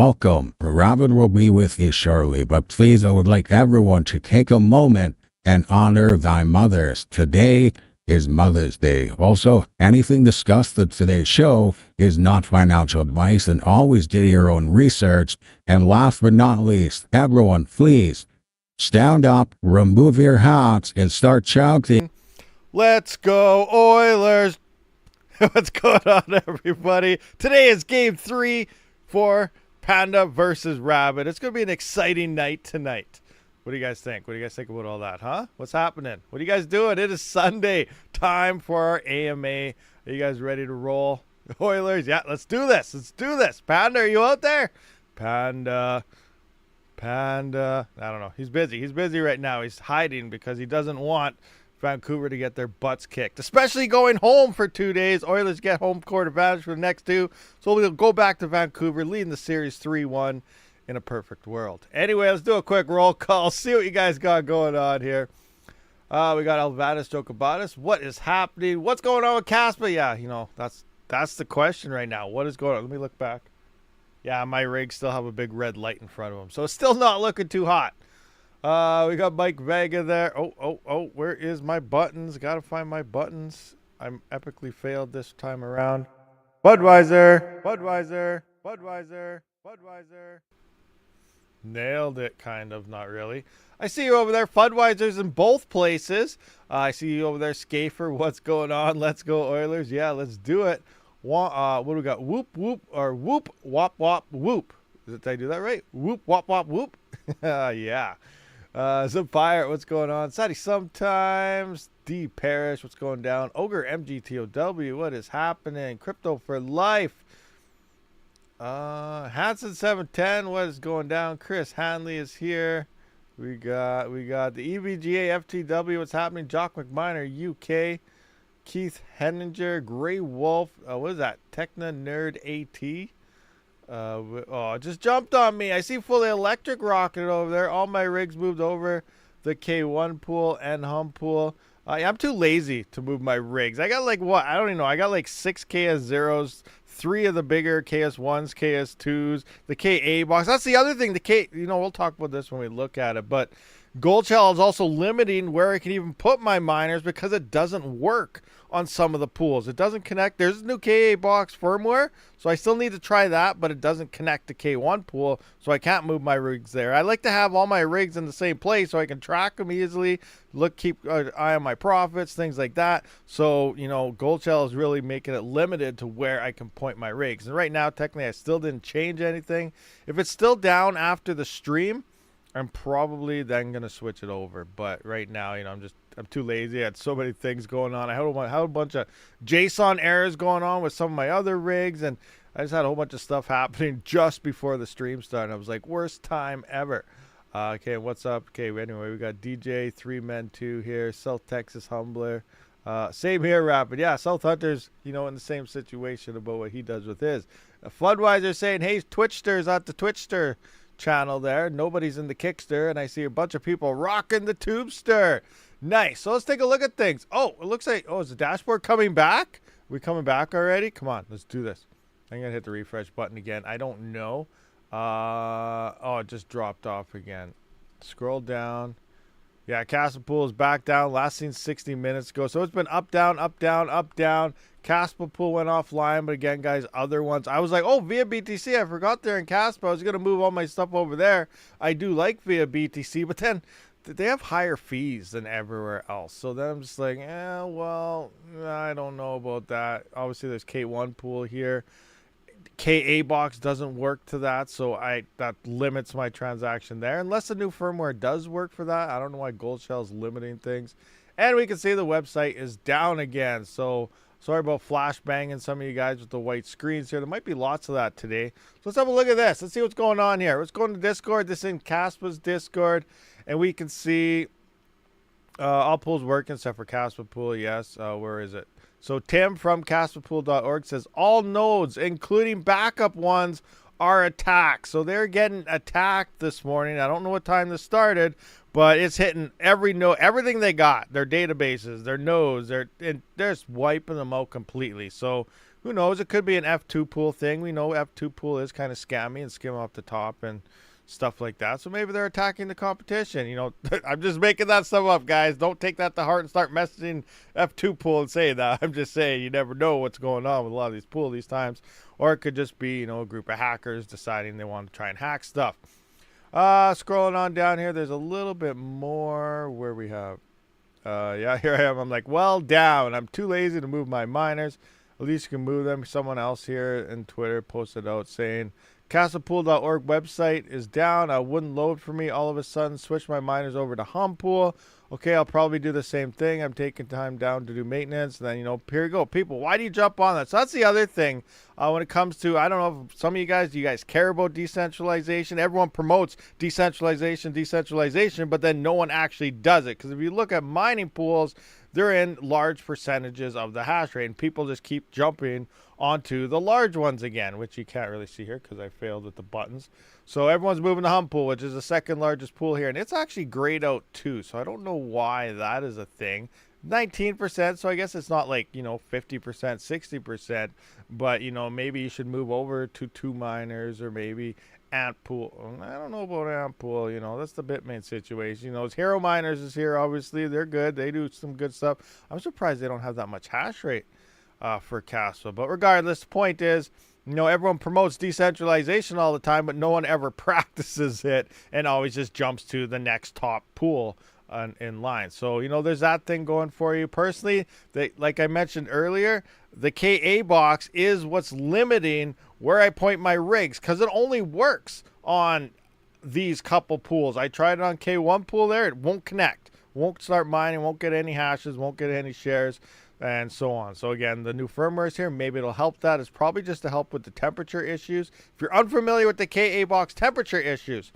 welcome. Rabid will be with you shortly, but please, I would like everyone to take a moment and honor thy mothers. Today is Mother's Day. Also, anything discussed in today's show is not financial advice, and always do your own research. And last but not least, everyone, please stand up, remove your hats, and start shouting. Let's go, Oilers! What's going on, everybody? Today is game 3 for Panda versus Rabid. It's going to be an exciting night tonight. What do you guys think? What do you guys think about all that, huh? What's happening? What are you guys doing? It is Sunday. Time for our AMA. Are you guys ready to roll? Oilers, yeah, let's do this. Let's do this. Panda, are you out there? Panda. I don't know. He's busy. He's busy right now. He's hiding because he doesn't want Vancouver to get their butts kicked, especially going home for 2 days. Oilers get home court advantage for the next 2, so we'll go back to Vancouver, leading the series 3-1 in a perfect world. Anyway, let's do a quick roll call, see what you guys got going on here. We got Alvadas Jokabatis. What is happening? What's going on with Kaspa? Yeah, you know, that's the question right now. What is going on? Let me look back. Yeah, my rigs still have a big red light in front of them, so it's still not looking too hot. We got Mike Vega there. Oh, where is my buttons? Gotta find my buttons. I'm epically failed this time around. Budweiser. Nailed it, kind of, not really. I see you over there. Budweiser's in both places. I see you over there, Schaefer. What's going on? Let's go, Oilers. Yeah, let's do it. What do we got? Whoop, whoop, or whoop, wop, wop, whoop. Did I do that right? Whoop, wop, wop, whoop. Yeah. Zephyr, what's going on? Sadie sometimes. D Parrish, what's going down? Ogre MGTOW, what is happening? Crypto for life. Hanson 710, what is going down? Chris Hanley is here. We got the EVGA FTW, what's happening? Jock McMiner UK. Keith Henninger, Grey Wolf. What is that? Techna Nerd AT. Oh, it just jumped on me. I see fully electric rocket over there. All my rigs moved over the K1 pool and hum pool. I'm too lazy to move my rigs. I got like what? I don't even know. I got like 6 KS0s, 3 of the bigger KS1s, KS2s, the KA box. That's the other thing. The K, you know, we'll talk about this when we look at it, but Gold Shell is also limiting where I can even put my miners because it doesn't work on some of the pools. It doesn't connect. There's a new KA box firmware, so I still need to try that, but it doesn't connect to K1 pool, so I can't move my rigs there. I like to have all my rigs in the same place so I can track them easily, keep an eye on my profits, things like that. So, you know, Gold Shell is really making it limited to where I can point my rigs. And right now, technically, I still didn't change anything. If it's still down after the stream, I'm probably then going to switch it over. But right now, you know, I'm too lazy. I had so many things going on. I had a bunch of JSON errors going on with some of my other rigs. And I just had a whole bunch of stuff happening just before the stream started. I was like, worst time ever. Okay, what's up? Okay, anyway, we got DJ, 3 Men 2 here. South Texas Humbler. Same here, Rapid. Yeah, South Hunter's, you know, in the same situation about what he does with his. Floodwiser saying, hey, Twitchster's at the Twitchster channel there. Nobody's in the Kickster, and I see a bunch of people rocking the Tubester. Nice. So let's take a look at things. Oh, it looks like, is the dashboard coming back? We coming back already? Come on, let's do this. I'm gonna hit the refresh button again. I don't know. It just dropped off again. Scroll down. Yeah, Caspa Pool is back down. Last seen 60 minutes ago. So it's been up, down, up, down, up, down. Caspa Pool went offline. But again, guys, other ones. I was like, via BTC. I forgot they're in Caspa. I was going to move all my stuff over there. I do like via BTC. But then they have higher fees than everywhere else. So then I'm just like, well, I don't know about that. Obviously, there's K1 Pool here. KA box doesn't work to that, so that limits my transaction there. Unless the new firmware does work for that. I don't know why Gold Shell is limiting things. And we can see the website is down again. So sorry about flash banging some of you guys with the white screens here. There might be lots of that today. So let's have a look at this. Let's see what's going on here. Let's go into Discord. This is in Kaspa's Discord. And we can see all pools working except for Kaspa Pool. Yes. Where is it? So Tim from kaspapool.org says all nodes, including backup ones, are attacked. So they're getting attacked this morning. I don't know what time this started, but it's hitting every node, everything they got, their databases, their nodes, they're just wiping them out completely. So who knows? It could be an F2 pool thing. We know F2 pool is kind of scammy and skim off the top and stuff like that. So maybe they're attacking the competition. You know, I'm just making that stuff up, guys. Don't take that to heart and start messaging F2 pool and say that. I'm just saying you never know what's going on with a lot of these pools these times. Or it could just be, you know, a group of hackers deciding they want to try and hack stuff. Scrolling on down here, there's a little bit more where we have, yeah, here I am. I'm like, well, down. I'm too lazy to move my miners. At least you can move them. Someone else here in Twitter posted out saying, Castlepool.org website is down. Wouldn't load for me. All of a sudden, switch my miners over to Humpool. Okay, I'll probably do the same thing. I'm taking time down to do maintenance. And then, you know, here you go. People, why do you jump on that? So that's the other thing when it comes to, I don't know if some of you guys, do you guys care about decentralization? Everyone promotes decentralization, but then no one actually does it. Because if you look at mining pools, they're in large percentages of the hash rate. And people just keep jumping onto the large ones again, which you can't really see here because I failed at the buttons. So everyone's moving to Humpool, which is the second largest pool here. And it's actually grayed out too. So I don't know why that is a thing. 19%, so I guess it's not like, you know, 50%, 60%. But, you know, maybe you should move over to 2 miners or maybe Ant Pool. I don't know about Ant Pool, you know, that's the Bitmain situation. You know, Hero Miners is here, obviously. They're good. They do some good stuff. I'm surprised they don't have that much hash rate for Kaspa. But regardless, the point is, you know, everyone promotes decentralization all the time, but no one ever practices it and always just jumps to the next top pool in line. So, you know, there's that thing going for you. Personally, like I mentioned earlier, the KA box is what's limiting where I point my rigs because it only works on these couple pools. I tried it on K1 pool there. It won't connect. Won't start mining. Won't get any hashes. Won't get any shares. And so on. So again, the new firmware is here. Maybe it'll help that. It's probably just to help with the temperature issues. If you're unfamiliar with the KA box temperature issues,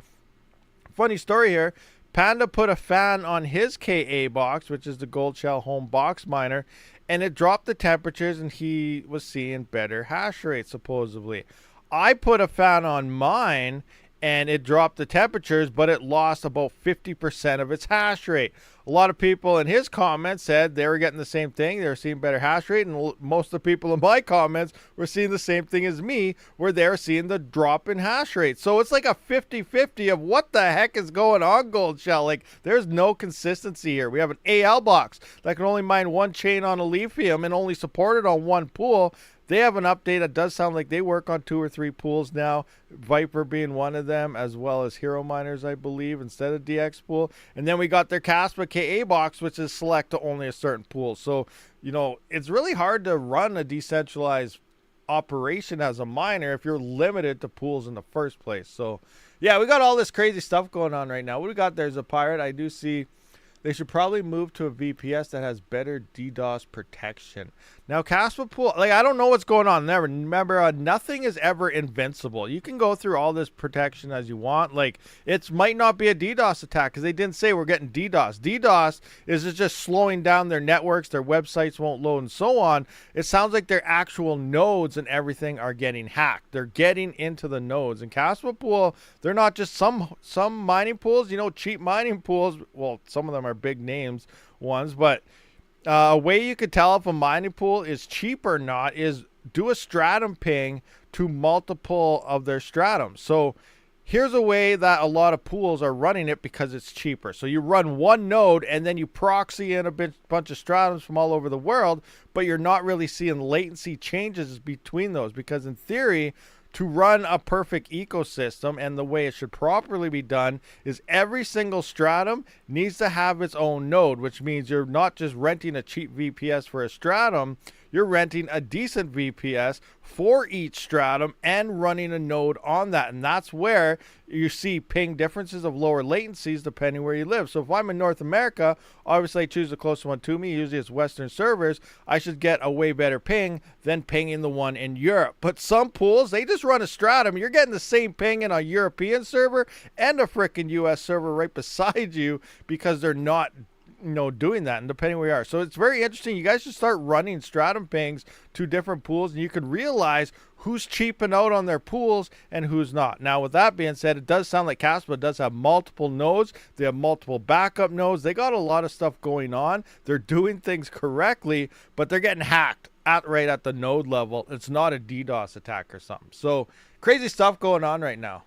funny story here. Panda put a fan on his KA box, which is the Gold Shell Home box miner, and it dropped the temperatures and he was seeing better hash rate supposedly. I put a fan on mine and it dropped the temperatures, but it lost about 50% of its hash rate. A lot of people in his comments said they were getting the same thing. They were seeing better hash rate, and most of the people in my comments were seeing the same thing as me, where they're seeing the drop in hash rate. So it's like a 50-50 of what the heck is going on, Gold Shell. Like, there's no consistency here. We have an AL box that can only mine one chain on a lithium and only support it on one pool. They have an update. It does sound like they work on 2 or 3 pools now, Viper being one of them, as well as Hero Miners, I believe, instead of DX pool. And then we got their Kaspa KA box, which is select to only a certain pool. So, you know, it's really hard to run a decentralized operation as a miner if you're limited to pools in the first place. So, yeah, we got all this crazy stuff going on right now. What we got there's a pirate. I do see they should probably move to a VPS that has better DDoS protection. Now, Kaspa pool, like, I don't know what's going on there. Remember, nothing is ever invincible. You can go through all this protection as you want. Like, it might not be a DDoS attack because they didn't say we're getting DDoS. DDoS is just slowing down their networks. Their websites won't load and so on. It sounds like their actual nodes and everything are getting hacked. They're getting into the nodes. And Kaspa pool, they're not just some mining pools, you know, cheap mining pools. Well, some of them are big names ones, but a way you could tell if a mining pool is cheap or not is do a stratum ping to multiple of their stratums. So here's a way that a lot of pools are running it because it's cheaper. So you run one node and then you proxy in a bunch of stratums from all over the world, but you're not really seeing latency changes between those because in theory, to run a perfect ecosystem, and the way it should properly be done is every single stratum needs to have its own node, which means you're not just renting a cheap VPS for a stratum, you're renting a decent VPS for each stratum and running a node on that. And that's where you see ping differences of lower latencies depending where you live. So if I'm in North America, obviously I choose the closest one to me. Usually it's Western servers. I should get a way better ping than pinging the one in Europe. But some pools, they just run a stratum. You're getting the same ping in a European server and a frickin' US server right beside you because they're not, you know, doing that, and depending where you are. So it's very interesting. You guys should start running stratum pings to different pools, and you can realize who's cheaping out on their pools and who's not. Now, with that being said, it does sound like Kaspa does have multiple nodes. They have multiple backup nodes. They got a lot of stuff going on. They're doing things correctly, but they're getting hacked right at the node level. It's not a DDoS attack or something. So crazy stuff going on right now.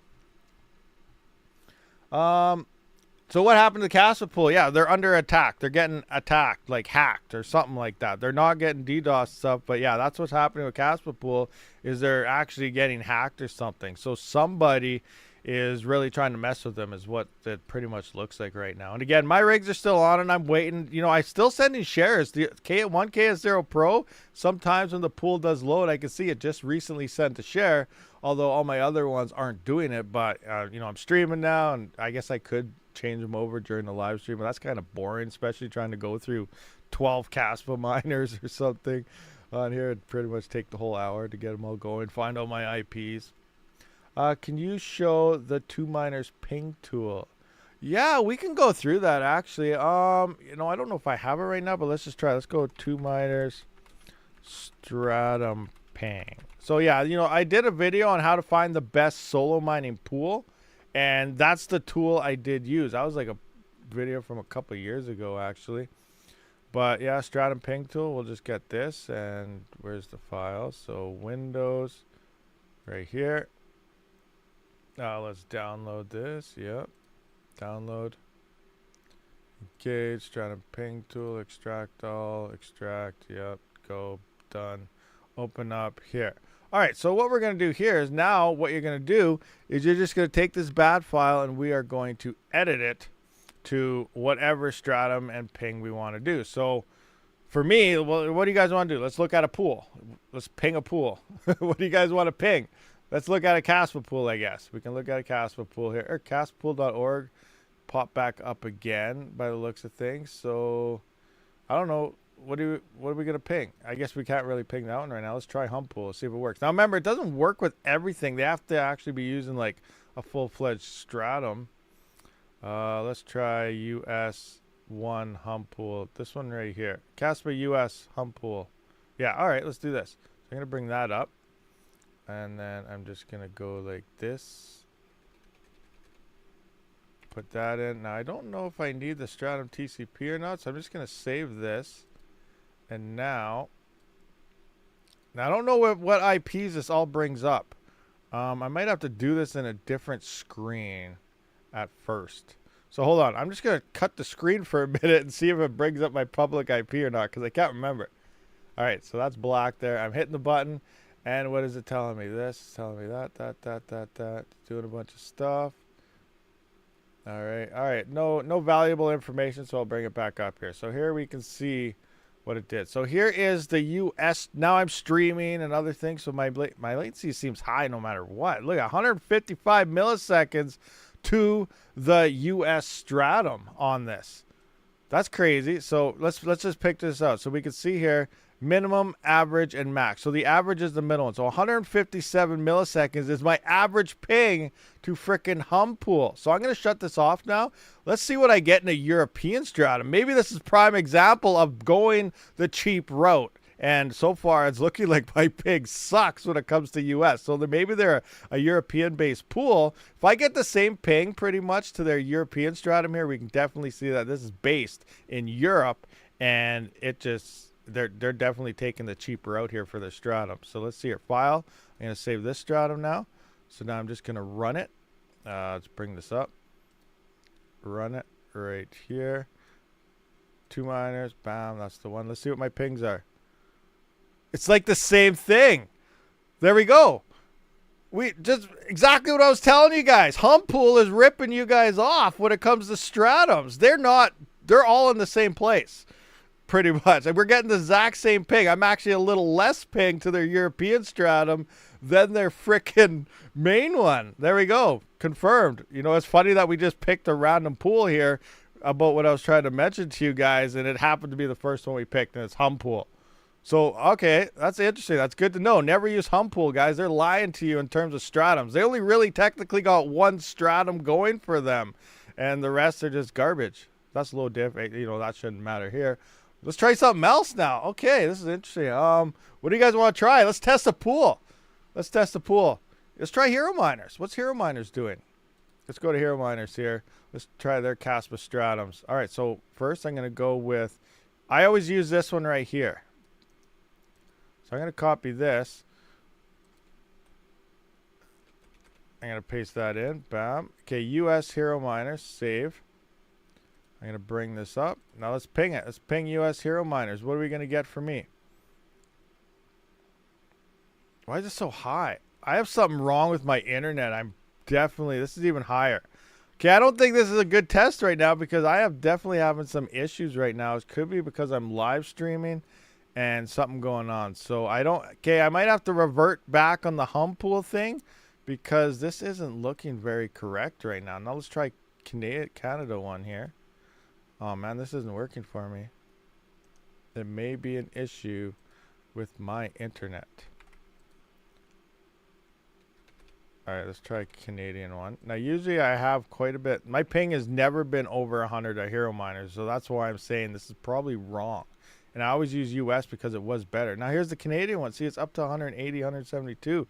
So what happened to the Kaspa pool? Yeah, they're under attack. They're getting attacked, like hacked or something like that. They're not getting DDoS stuff, but yeah, that's what's happening with Kaspa pool, is they're actually getting hacked or something. So somebody is really trying to mess with them, is what it pretty much looks like right now. And again, my rigs are still on and I'm waiting. You know, I still sending shares. The 1KS0 Pro, sometimes when the pool does load, I can see it just recently sent a share, although all my other ones aren't doing it. But, you know, I'm streaming now, and I guess I could change them over during the live stream, but that's kind of boring, especially trying to go through 12 Kaspa miners or something on here. It'd pretty much take the whole hour to get them all going, find all my IPs. Can you show the 2Miners ping tool? Yeah, we can go through that actually. You know, I don't know if I have it right now, but let's just try. Let's go 2Miners stratum ping. So yeah, you know, I did a video on how to find the best solo mining pool, and that's the tool I did use. That was like a video from a couple of years ago actually. But yeah, stratum ping tool, we'll just get this, and where's the file? So Windows right here. Let's download this. Yep. Download. Engage. Stratum ping tool. Extract all. Extract. Yep. Go. Done. Open up here. All right. So what we're going to do here is, now what you're going to do is you're just going to take this bad file and we are going to edit it to whatever stratum and ping we want to do. So for me, well, what do you guys want to do? Let's look at a pool. Let's ping a pool. What do you guys want to ping? Let's look at a Kaspa pool, I guess. We can look at a Kaspa pool here. Or kaspapool.org. Pop back up again by the looks of things. So, I don't know. What are we going to ping? I guess we can't really ping that one right now. Let's try Humpool. See if it works. Now, remember, it doesn't work with everything. They have to actually be using, like, a full-fledged stratum. Let's try US1 Humpool. This one right here. Kaspa US Humpool. Yeah, all right. Let's do this. So, I'm going to bring that up. And then I'm just going to go like this. Put that in. Now, I don't know if I need the stratum TCP or not, so I'm just going to save this. And now I don't know what IPs this all brings up. I might have to do this in a different screen at first. So hold on. I'm just going to cut the screen for a minute and see if it brings up my public IP or not, because I can't remember. All right, so that's black there. I'm hitting the button. And what is it telling me? This, telling me that. Doing a bunch of stuff. All right. No valuable information, so I'll bring it back up here. So here we can see what it did. So here is the US. Now I'm streaming and other things, so my latency seems high no matter what. Look, 155 milliseconds to the US stratum on this. That's crazy. So let's just pick this out. So we can see here, minimum, average, and max. So the average is the middle one. So 157 milliseconds is my average ping to frickin' Humpool. So I'm going to shut this off now. Let's see what I get in a European stratum. Maybe this is prime example of going the cheap route. And so far, it's looking like my ping sucks when it comes to US. So maybe they're a European-based pool. If I get the same ping pretty much to their European stratum here, we can definitely see that this is based in Europe. And it just... They're definitely taking the cheap route here for the stratum. So let's see your file. I'm going to save this stratum now. So now I'm just going to run it. Let's bring this up. Run it right here. 2Miners. Bam. That's the one. Let's see what my pings are. It's like the same thing. There we go. We just exactly what I was telling you guys. Humpool is ripping you guys off when it comes to stratums. They're all in the same place. Pretty much. And we're getting the exact same ping. I'm actually a little less ping to their European stratum than their frickin' main one. There we go. Confirmed. You know, it's funny that we just picked a random pool here about what I was trying to mention to you guys, and it happened to be the first one we picked, and it's Humpool. So, okay, that's interesting. That's good to know. Never use Humpool, guys. They're lying to you in terms of stratums. They only really technically got one stratum going for them, and the rest are just garbage. That's a little different. You know, that shouldn't matter here. Let's try something else now. Okay, this is interesting. What do you guys want to try? Let's test a pool. Let's test a pool. Let's try Hero Miners. What's Hero Miners doing? Let's go to Hero Miners here. Let's try their Kaspa stratums. All right, so first I'm going to go with, I always use this one right here. So I'm going to copy this. I'm going to paste that in. Bam. Okay, US Hero Miners. Save. I'm going to bring this up. Now let's ping it. Let's ping US Hero Miners. What are we going to get for me? Why is it so high? I have something wrong with my internet. I'm definitely... This is even higher. Okay, I don't think this is a good test right now because I have definitely having some issues right now. It could be because I'm live streaming and something going on. So I don't... Okay, I might have to revert back on the hum pool thing because this isn't looking very correct right now. Now let's try Canada one here. Oh man, this isn't working for me. There may be an issue with my internet. Alright, let's try Canadian one. Now usually I have quite a bit. My ping has never been over 100 at Hero Miners, so that's why I'm saying this is probably wrong. And I always use US because it was better. Now here's the Canadian one. See, it's up to 180, 172.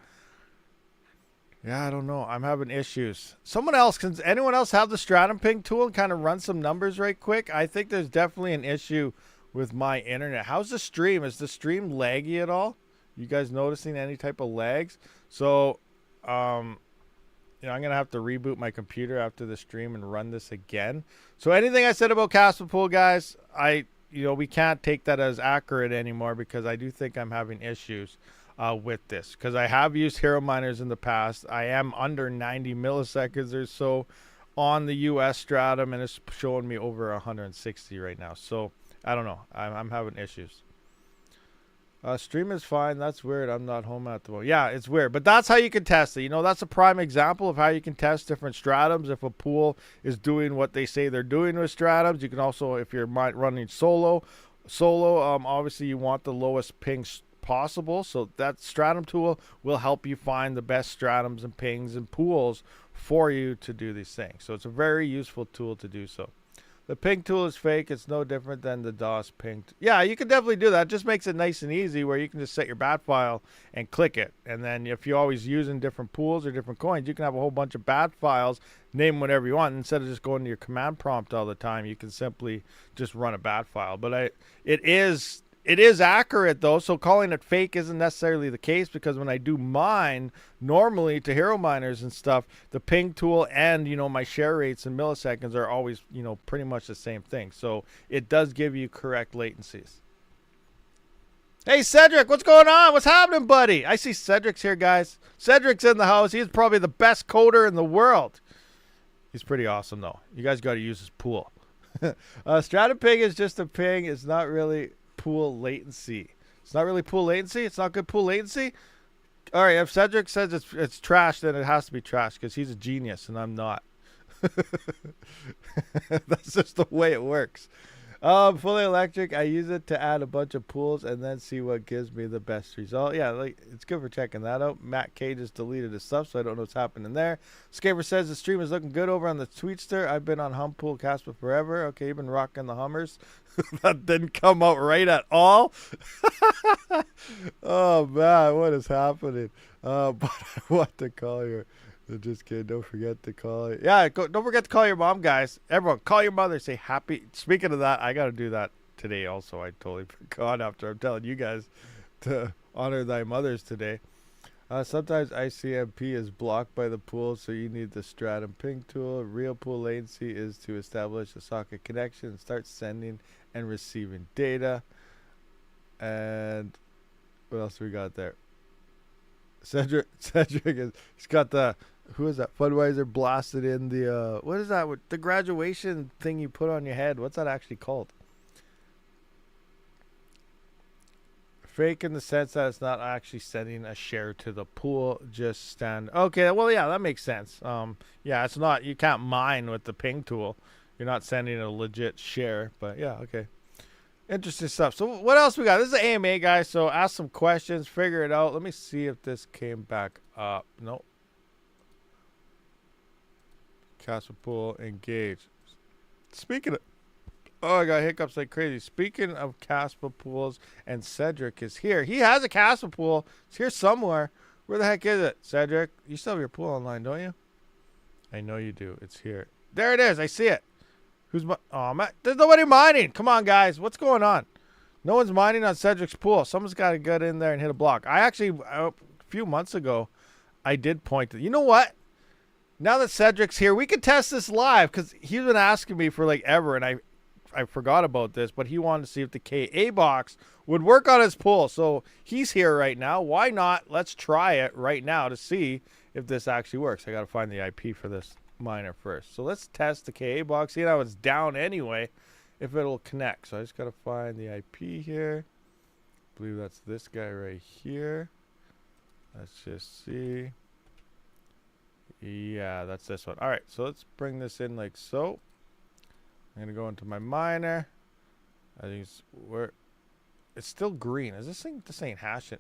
Yeah, I don't know. I'm having issues. Someone else, can anyone else have the Stratum Ping tool and kind of run some numbers right quick? I think there's definitely an issue with my internet. How's the stream? Is the stream laggy at all? You guys noticing any type of lags? So, you know, I'm going to have to reboot my computer after the stream and run this again. So anything I said about Kaspa Pool, guys, you know, we can't take that as accurate anymore because I do think I'm having issues with this because I have used Hero Miners in the past. I am under 90 milliseconds or so on the US Stratum and it's showing me over 160 right now. So I don't know. I'm having issues. Stream is fine. That's weird. I'm not home at the moment. Yeah, it's weird. But that's how you can test it. You know, that's a prime example of how you can test different stratums. If a pool is doing what they say they're doing with stratums, you can also, if you're running solo, obviously you want the lowest ping possible. So that stratum tool will help you find the best stratums and pings and pools for you to do these things. So it's a very useful tool to do so. The ping tool is fake. It's no different than the DOS ping. Yeah, you can definitely do that. It just makes it nice and easy where you can just set your bat file and click it. And then if you're always using different pools or different coins, you can have a whole bunch of bat files, name whatever you want. Instead of just going to your command prompt all the time, you can simply just run a bat file. But it is accurate though, so calling it fake isn't necessarily the case because when I do mine normally to Hero Miners and stuff, the ping tool and, you know, my share rates in milliseconds are always, you know, pretty much the same thing. So it does give you correct latencies. Hey Cedric, what's going on? What's happening, buddy? I see Cedric's here, guys. Cedric's in the house. He's probably the best coder in the world. He's pretty awesome though. You guys got to use his pool. Stratum ping is just a ping. It's not really pool latency. It's not really pool latency. It's not good pool latency. All right, if Cedric says it's trash, then it has to be trash because he's a genius and I'm not. That's just the way it works. Fully electric, I use it to add a bunch of pools and then see what gives me the best result. Yeah, like it's good for checking that out. Matt K just deleted his stuff, so I don't know what's happening there. Scaver says the stream is looking good over on the Tweetster. I've been on Humpool Kaspa forever. Okay, you've been rocking the Hummers. That didn't come out right at all. Oh man, what is happening? But I want to call your... Just kidding. Don't forget to call. Yeah, don't forget to call your mom, guys. Everyone, call your mother. Say happy. Speaking of that, I got to do that today also. I totally forgot after I'm telling you guys to honor thy mothers today. Sometimes ICMP is blocked by the pool, so you need the Stratum Ping tool. Real pool latency is to establish a socket connection and start sending and receiving data. And what else we got there? Cedric is, he's got the, who is that? Budweiser blasted in the, what is that? The graduation thing you put on your head. What's that actually called? Fake in the sense that it's not actually sending a share to the pool, just stand. Okay, well, yeah, that makes sense. Yeah, it's not, you can't mine with the ping tool. You're not sending a legit share, but yeah, okay. Interesting stuff. So what else we got? This is an AMA, guys, so ask some questions, figure it out. Let me see if this came back up. Nope. Kaspa Pool, engage. Speaking of... Oh, I got hiccups like crazy. Speaking of Kaspa Pools, and Cedric is here. He has a Kaspa Pool. It's here somewhere. Where the heck is it, Cedric? You still have your pool online, don't you? I know you do. It's here. There it is. I see it. Who's... Oh, man. There's nobody mining. Come on, guys. What's going on? No one's mining on Cedric's pool. Someone's got to get in there and hit a block. I actually, a few months ago, I did point to, you know what? Now that Cedric's here, we can test this live because he's been asking me for like ever, and I forgot about this, but he wanted to see if the KA box would work on his pool. So he's here right now. Why not? Let's try it right now to see if this actually works. I got to find the IP for this miner first. So let's test the KA box. See how it's down anyway, if it'll connect. So I just got to find the IP here. I believe that's this guy right here. Let's just see. Yeah, that's this one. All right, so let's bring this in like so. I'm gonna go into my miner. I think it's still green. Is this thing? This ain't hashing.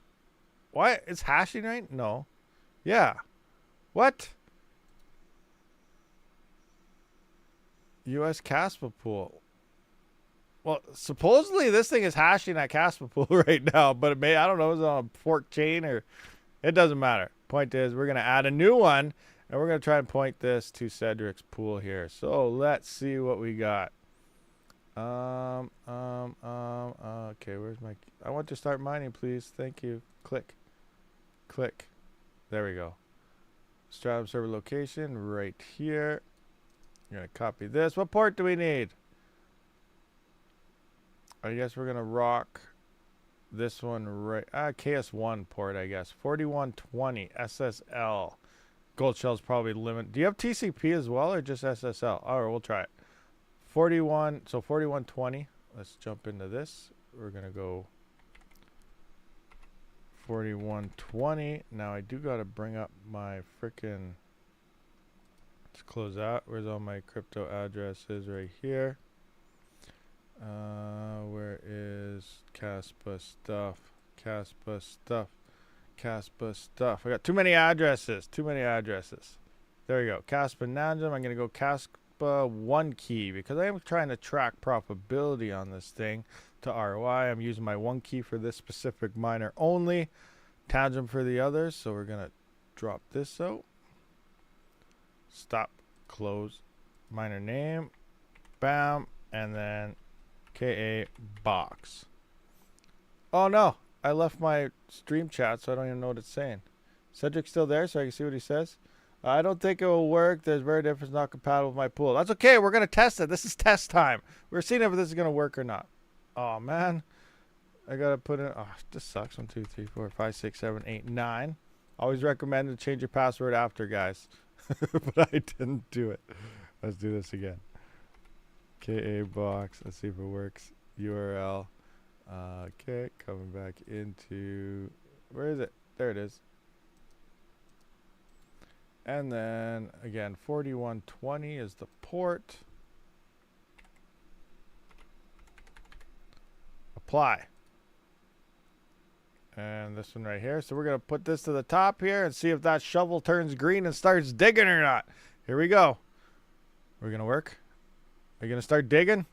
What? It's hashing, right? No. Yeah. What? US Kaspa pool. Well, supposedly this thing is hashing at Kaspa pool right now, but it may, I don't know, is it on a fork chain or it doesn't matter. Point is, we're gonna add a new one. And we're going to try and point this to Cedric's pool here. So let's see what we got. Okay, where's my... I want to start mining, please. Thank you. Click. Click. There we go. Stratum server location right here. I'm going to copy this. What port do we need? I guess we're going to rock this one right... KS1 port, I guess. 4120 SSL. Gold shell's probably limit. Do you have TCP as well or just SSL? All right, we'll try it. 4120. Let's jump into this. We're going to go 4120. Now I do got to bring up my freaking... Let's close that. Where's all my crypto addresses? Right here. Where is Kaspa stuff? Kaspa stuff. Kaspa stuff. I got too many addresses. Too many addresses. There we go. Kaspa Nanjum. I'm going to go Kaspa 1 key because I am trying to track probability on this thing to ROI. I'm using my 1 key for this specific miner only. Tanjum for the others. So we're going to drop this out. Stop. Close. Miner name. Bam. And then KA box. Oh no. I left my stream chat, so I don't even know what it's saying. Cedric's still there, so I can see what he says. I don't think it will work. There's very different. Not compatible with my pool. That's okay. We're going to test it. This is test time. We're seeing if this is going to work or not. Oh, man. I got to put in... Oh, this sucks. 1, 2, 3, 4, 5, 6, 7, 8, 9. Always recommend to change your password after, guys. But I didn't do it. Let's do this again. KA box. Let's see if it works. URL. Okay, coming back into, where is it? There it is. And then again, 4120 is the port. Apply. And this one right here. So we're going to put this to the top here and see if that shovel turns green and starts digging or not. Here we go. We're going to work. Are you going to start digging?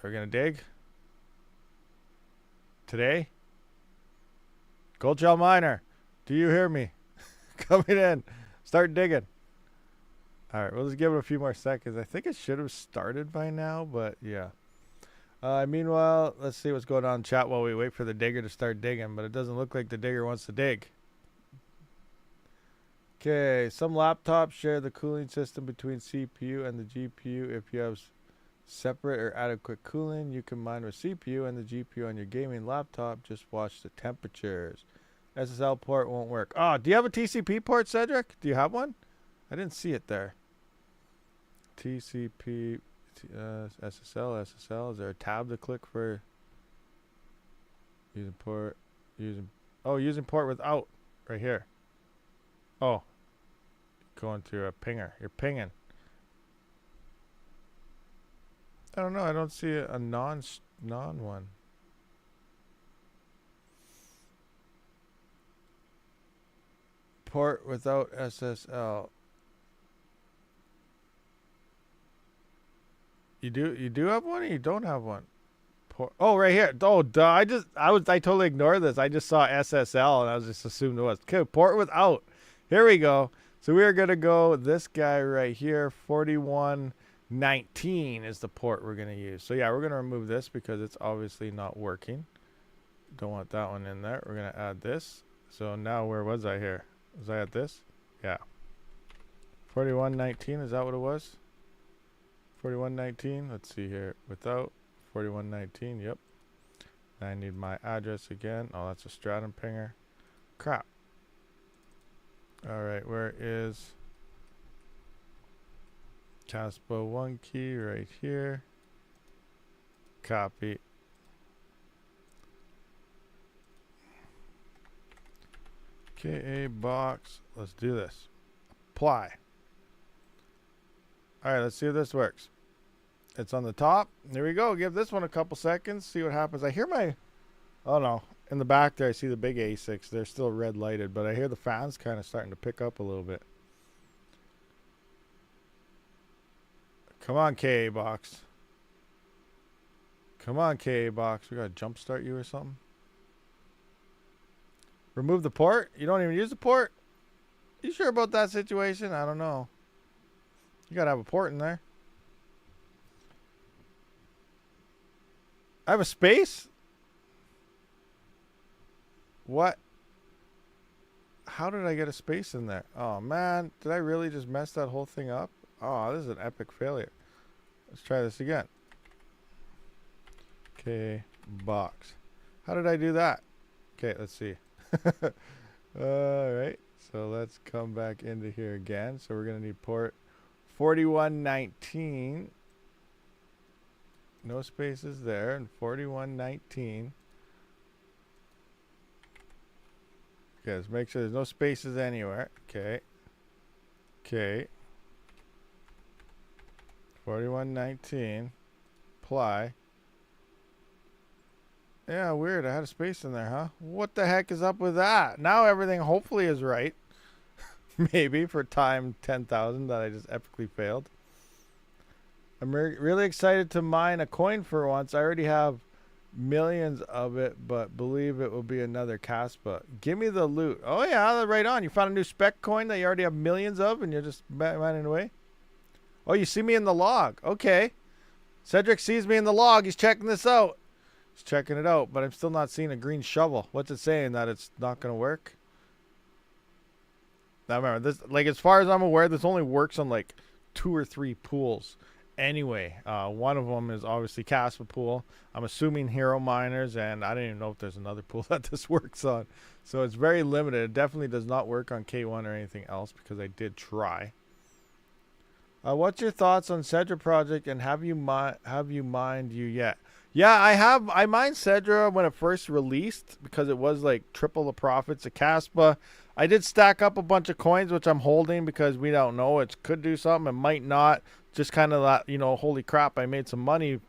Are we going to dig? Today? Gold shell miner, do you hear me? Coming in. Start digging. Alright, we'll just give it a few more seconds. I think it should have started by now, but yeah. Meanwhile, let's see what's going on in chat while we wait for the digger to start digging, but it doesn't look like the digger wants to dig. Okay, some laptops share the cooling system between CPU and the GPU. If you have separate or adequate cooling, you can mine with CPU and the GPU on your gaming laptop. Just watch the temperatures. SSL port won't work. Oh, do you have a TCP port, Cedric? Do you have one? I didn't see it there. TCP, SSL. Is there a tab to click for using port? Using port without right here. Oh, going through a pinger. You're pinging. I don't know. I don't see a non one. Port without SSL. You do have one or you don't have one? Port, oh, right here. Oh, duh. I totally ignored this. I just saw SSL and I was just assumed it was. Okay, port without. Here we go. So we are going to go this guy right here, 41 19 is the port we're going to use. So yeah, we're going to remove this because it's obviously not working. Don't want that one in there. We're going to add this. So now where was I here? Was I at this? Yeah. 4119, is that what it was? 4119, let's see here. Without 4119, yep. I need my address again. Oh, that's a Stratum pinger. Crap. Alright, where is Kaspa 1 key? Right here. Copy. KA box. Let's do this. Apply. Alright, let's see if this works. It's on the top. There we go. Give this one a couple seconds. See what happens. I hear my... Oh no. In the back there, I see the big ASICs. They're still red lighted, but I hear the fans kind of starting to pick up a little bit. Come on, KA box. Come on, KA box. We got to jumpstart you or something. Remove the port? You don't even use the port? You sure about that situation? I don't know. You got to have a port in there. I have a space? What? How did I get a space in there? Oh, man. Did I really just mess that whole thing up? Oh, this is an epic failure. Let's try this again. Okay, box. How did I do that? Okay, let's see. Alright, so let's come back into here again. So we're going to need port 4119. No spaces there. And 4119. Okay, let's make sure there's no spaces anywhere. Okay. Okay. 4119. Apply. Yeah, weird. I had a space in there, huh? What the heck is up with that? Now everything hopefully is right. Maybe for time 10,000 that I just epically failed. I'm really excited to mine a coin for once. I already have millions of it, but believe it will be another Kaspa. Give me the loot. Oh yeah, right on. You found a new spec coin that you already have millions of and you're just mining away? Oh, you see me in the log. Okay. Cedric sees me in the log. He's checking this out. He's checking it out, but I'm still not seeing a green shovel. What's it saying? That it's not going to work? Now remember, this, like, as far as I'm aware, this only works on like 2 or 3 pools. Anyway, one of them is obviously Kaspa pool. I'm assuming Hero Miners, and I don't even know if there's another pool that this works on. So it's very limited. It definitely does not work on K1 or anything else because I did try. What's your thoughts on Cedra project, and have you mined you yet? Yeah, I have. I mined Cedra when it first released because it was like triple the profits of Kaspa. I did stack up a bunch of coins, which I'm holding because we don't know. It could do something. It might not. Just kind of that, you know, holy crap, I made some money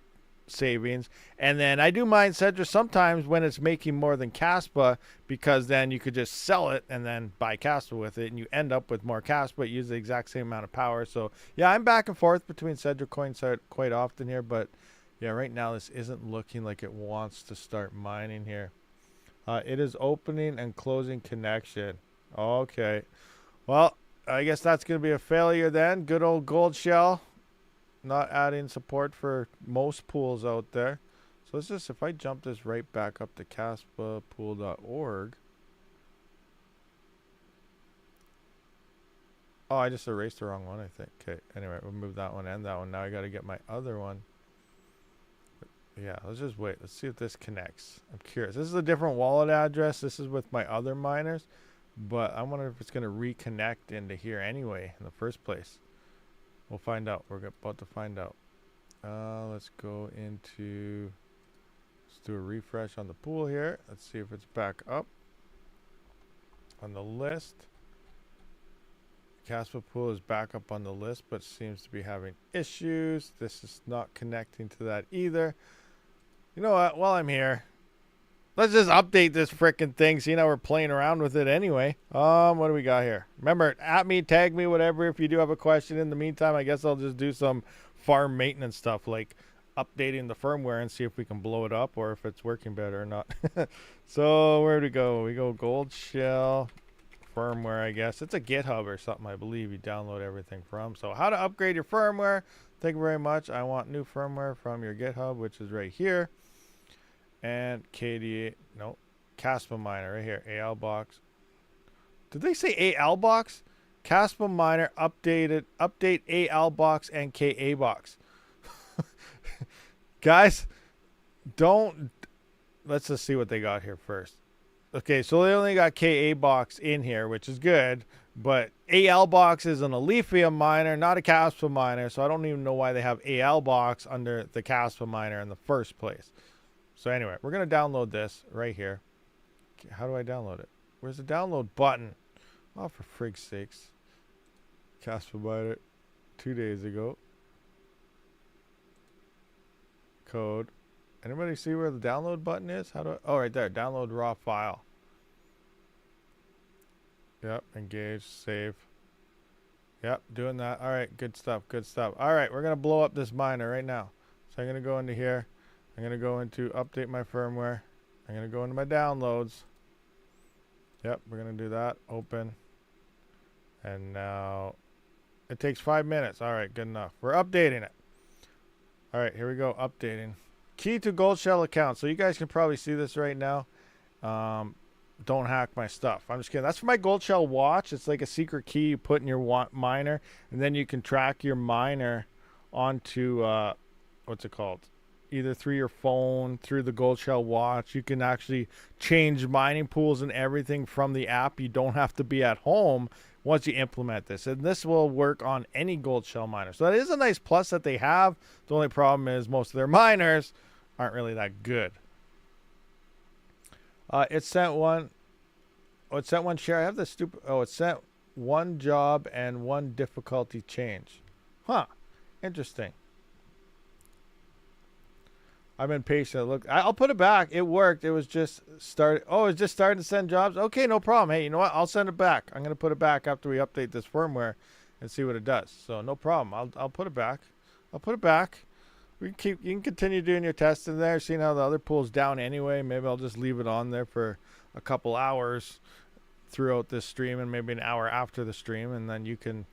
savings. And then I do mine Cedra sometimes when it's making more than Kaspa, because then you could just sell it and then buy Kaspa with it, and you end up with more Kaspa, use the exact same amount of power. So yeah, I'm back and forth between Cedra coins quite often here, but yeah, right now this isn't looking like it wants to start mining here. It is opening and closing connection. Okay, well, I guess that's going to be a failure then. Good old Gold Shell not adding support for most pools out there. So let's just, if I jump this right back up to kaspapool.org. Oh, I just erased the wrong one, I think. Okay, anyway, we'll move that one and that one. Now I got to get my other one. Yeah, let's just wait. Let's see if this connects. I'm curious. This is a different wallet address. This is with my other miners. But I wonder if it's going to reconnect into here anyway in the first place. We'll find out. We're about to find out. Let's go into... Let's do a refresh on the pool here. Let's see if it's back up on the list. Kaspa pool is back up on the list, but seems to be having issues. This is not connecting to that either. You know what? While I'm here, let's just update this frickin' thing. See, now we're playing around with it anyway. What do we got here? Remember, at me, tag me, whatever, if you do have a question. In the meantime, I guess I'll just do some farm maintenance stuff, like updating the firmware and see if we can blow it up or if it's working better or not. So, where do we go? We go Gold Shell firmware, I guess. It's a GitHub or something, I believe you download everything from. So how to upgrade your firmware. Thank you very much. I want new firmware from your GitHub, which is right here. And KDA, no, Kaspa miner right here, AL box. Did they say AL box? Kaspa miner update AL box and KA box. Guys, let's just see what they got here first. Okay, so they only got KA box in here, which is good, but AL box is an Aletheia miner, not a Kaspa miner, so I don't even know why they have AL box under the Kaspa miner in the first place. So anyway, we're going to download this right here. Okay, how do I download it? Where's the download button? Oh, for frig's sakes. Kaspa miner 2 days ago. Code. Anybody see where the download button is? How do I? Oh, right there. Download raw file. Yep. Engage. Save. Yep. Doing that. All right. Good stuff. Good stuff. All right. We're going to blow up this miner right now. So I'm going to go into here. I'm going to go into update my firmware. I'm going to go into my downloads. Yep. We're going to do that. Open. And now it takes 5 minutes. All right. Good enough. We're updating it. All right. Here we go. Updating. Key to gold shell account. So you guys can probably see this right now. Don't hack my stuff. I'm just kidding. That's for my gold shell watch. It's like a secret key you put in your miner, and then you can track your miner onto what's it called? Either through your phone, through the gold shell watch. You can actually change mining pools and everything from the app. You don't have to be at home once you implement this, and this will work on any gold shell miner. So that is a nice plus that they have. The only problem is most of their miners aren't really that good. It sent one. Oh, it sent one share. I have this stupid. Oh, it sent one job and one difficulty change. Huh. Interesting. I'm impatient. Look, I'll put it back. It worked. It was just started. Oh, it's just starting to send jobs. Okay, no problem. Hey, you know what? I'll send it back. I'm gonna put it back after we update this firmware and see what it does. So no problem. I'll put it back. I'll put it back. You can continue doing your testing there, seeing how the other pool's down anyway. Maybe I'll just leave it on there for a couple hours throughout this stream, and maybe an hour after the stream, and then you can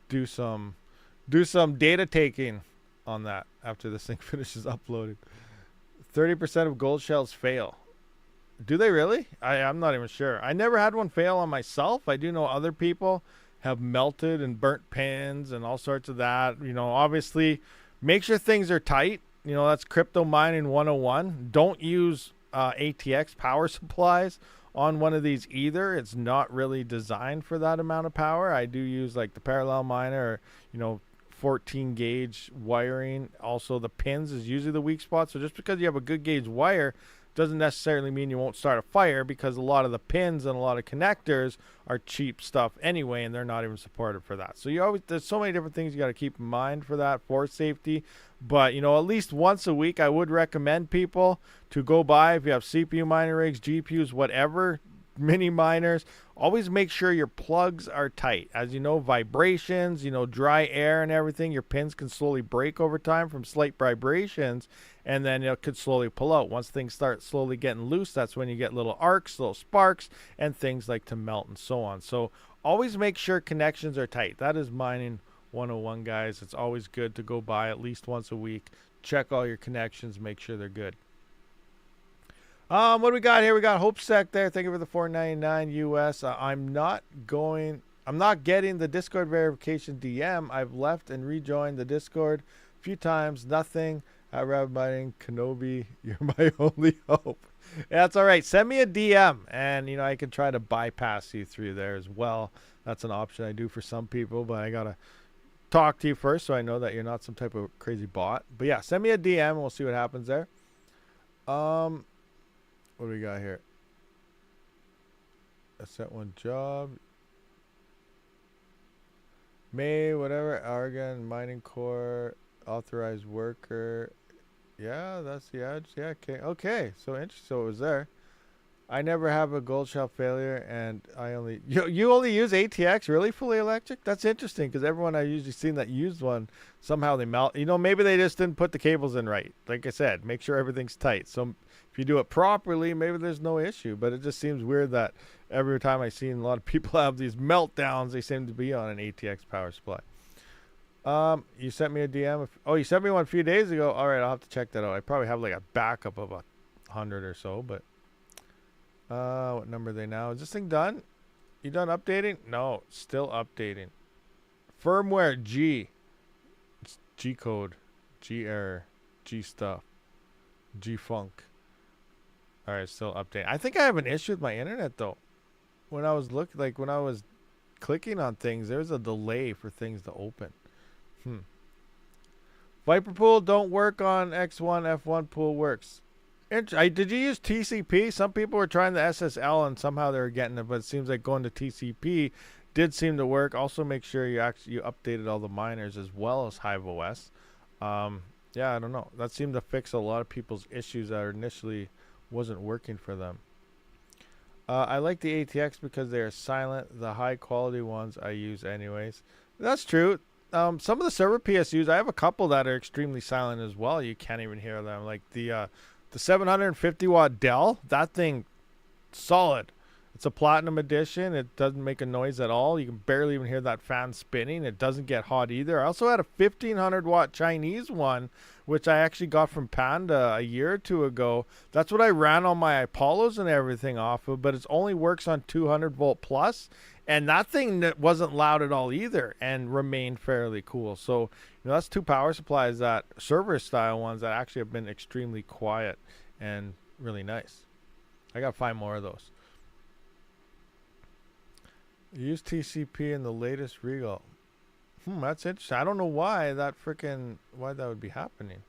do some data taking on that after this thing finishes uploading. 30% of gold shells fail. Do they really? I'm not even sure. I never had one fail on myself. I do know other people have melted and burnt pins and all sorts of that. You know, obviously, make sure things are tight. You know, that's crypto mining 101. Don't use ATX power supplies on one of these either. It's not really designed for that amount of power. I do use like the parallel miner, or, you know, 14 gauge wiring. Also, the pins is usually the weak spot. So just because you have a good gauge wire doesn't necessarily mean you won't start a fire, because a lot of the pins and a lot of connectors are cheap stuff anyway, and they're not even supported for that. So there's so many different things you got to keep in mind for that, for safety. But, you know, at least once a week, I would recommend people to go buy, if you have CPU mining rigs, GPUs, whatever, mini miners, always make sure your plugs are tight. As you know, vibrations, you know, dry air and everything, your pins can slowly break over time from slight vibrations, and then it could slowly pull out. Once things start slowly getting loose, that's when you get little arcs, little sparks, and things like to melt and so on. So always make sure connections are tight. That is mining 101, guys. It's always good to go by at least once a week, check all your connections, make sure they're good. What do we got here? We got HopeSec there. Thank you for the $4.99 US. I'm not getting the Discord verification DM. I've left and rejoined the Discord a few times. Nothing. rabidmining, Kenobi, you're my only hope. Yeah, that's all right. Send me a DM, and you know, I can try to bypass you through there as well. That's an option I do for some people, but I gotta talk to you first so I know that you're not some type of crazy bot. But yeah, send me a DM and we'll see what happens there. What do we got here? I sent one job. May, whatever, Oregon, Mining Core, authorized worker. Yeah, that's the edge. Yeah, okay. So interesting. So it was there. I never have a gold shell failure, and I only you only use ATX, really, fully electric? That's interesting, because everyone I usually seen that used one, somehow they melt. You know, maybe they just didn't put the cables in right. Like I said, make sure everything's tight. So if you do it properly, maybe there's no issue. But it just seems weird that every time I've seen a lot of people have these meltdowns, they seem to be on an ATX power supply. You sent me a DM. Oh, you sent me one a few days ago. All right, I'll have to check that out. I probably have like a backup of 100 or so, but what number are they now? Is this thing done? You done updating? No, still updating. Firmware G. It's G code, G error, G stuff, G funk. All right, still updating. I think I have an issue with my internet though. When I was when I was clicking on things, there's a delay for things to open. Viper pool don't work on X1, F1 pool works. Did you use TCP? Some people were trying the SSL and somehow they were getting it, but it seems like going to TCP did seem to work. Also, make sure you updated all the miners as well as Hive OS. Yeah, I don't know. That seemed to fix a lot of people's issues that initially wasn't working for them. I like the ATX because they are silent. The high quality ones I use anyways. That's true. Some of the server PSUs, I have a couple that are extremely silent as well. You can't even hear them. Like the 750 watt Dell, that thing, solid. It's a platinum edition. It doesn't make a noise at all. You can barely even hear that fan spinning. It doesn't get hot either. I also had a 1500 watt Chinese one, which I actually got from Panda a year or two ago. That's what I ran all my Apollos and everything off of, but it only works on 200 volt plus. And that thing wasn't loud at all either and remained fairly cool. So, that's two power supplies, that server style ones, that actually have been extremely quiet and really nice. I got to find more of those. Use TCP in the latest Regal. That's interesting. I don't know why that would be happening.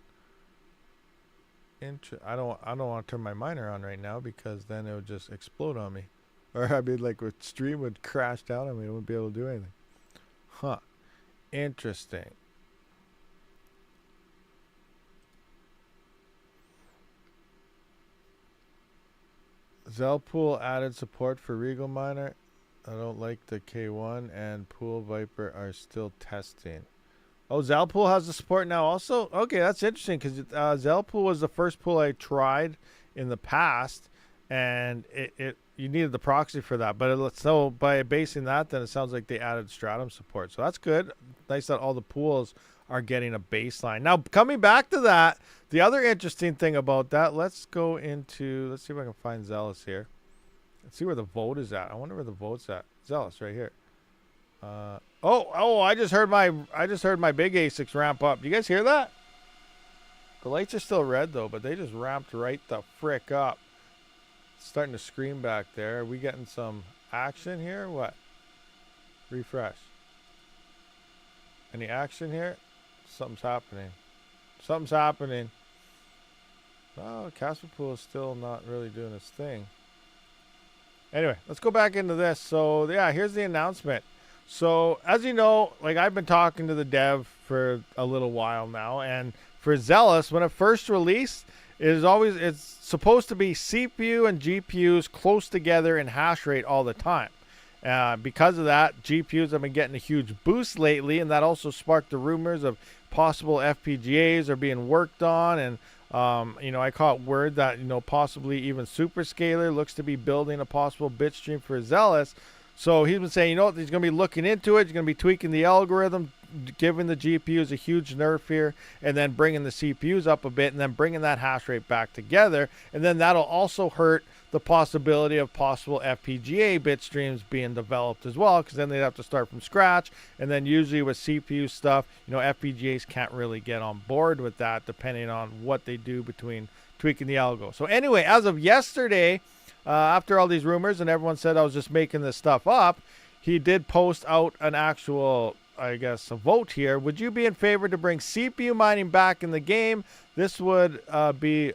I don't want to turn my miner on right now because then it would just explode on me. Or I mean, like, with stream would crash down on me. I wouldn't be able to do anything. Interesting. Zelpool added support for Regal Miner. I don't like the K1 and Pool Viper are still testing. Oh, Zelpool has the support now also? Okay, that's interesting because Zelpool was the first pool I tried in the past, and you needed the proxy for that. But so by basing that, then it sounds like they added Stratum support. So that's good. Nice that all the pools are getting a baseline. Now, coming back to that, the other interesting thing about that, let's see if I can find Zealous here. Let's see where the vote is at. I wonder where the vote's at. Zealous right here. I just heard my big ASICs ramp up. Do you guys hear that? The lights are still red though, but they just ramped right the frick up. It's starting to scream back there. Are we getting some action here? What? Refresh. Any action here? Something's happening. Something's happening. Oh, Kaspa Pool is still not really doing its thing. Anyway, let's go back into this. So, yeah, here's the announcement. So, as you know, like I've been talking to the dev for a little while now, and for Zealous, when it first released, it's supposed to be CPU and GPUs close together in hash rate all the time. Because of that, GPUs have been getting a huge boost lately, and that also sparked the rumors of possible FPGAs are being worked on, and I caught word that possibly even Superscaler looks to be building a possible bitstream for Zealous. So he's been saying, he's going to be looking into it. He's going to be tweaking the algorithm, giving the GPUs a huge nerf here, and then bringing the CPUs up a bit, and then bringing that hash rate back together. And then that'll also hurt the possibility of possible FPGA bit streams being developed as well, because then they'd have to start from scratch. And then usually with CPU stuff, FPGAs can't really get on board with that, depending on what they do between tweaking the algo. So anyway, as of yesterday, after all these rumors and everyone said I was just making this stuff up, he did post out an actual, I guess, a vote here. Would you be in favor to bring CPU mining back in the game? This would be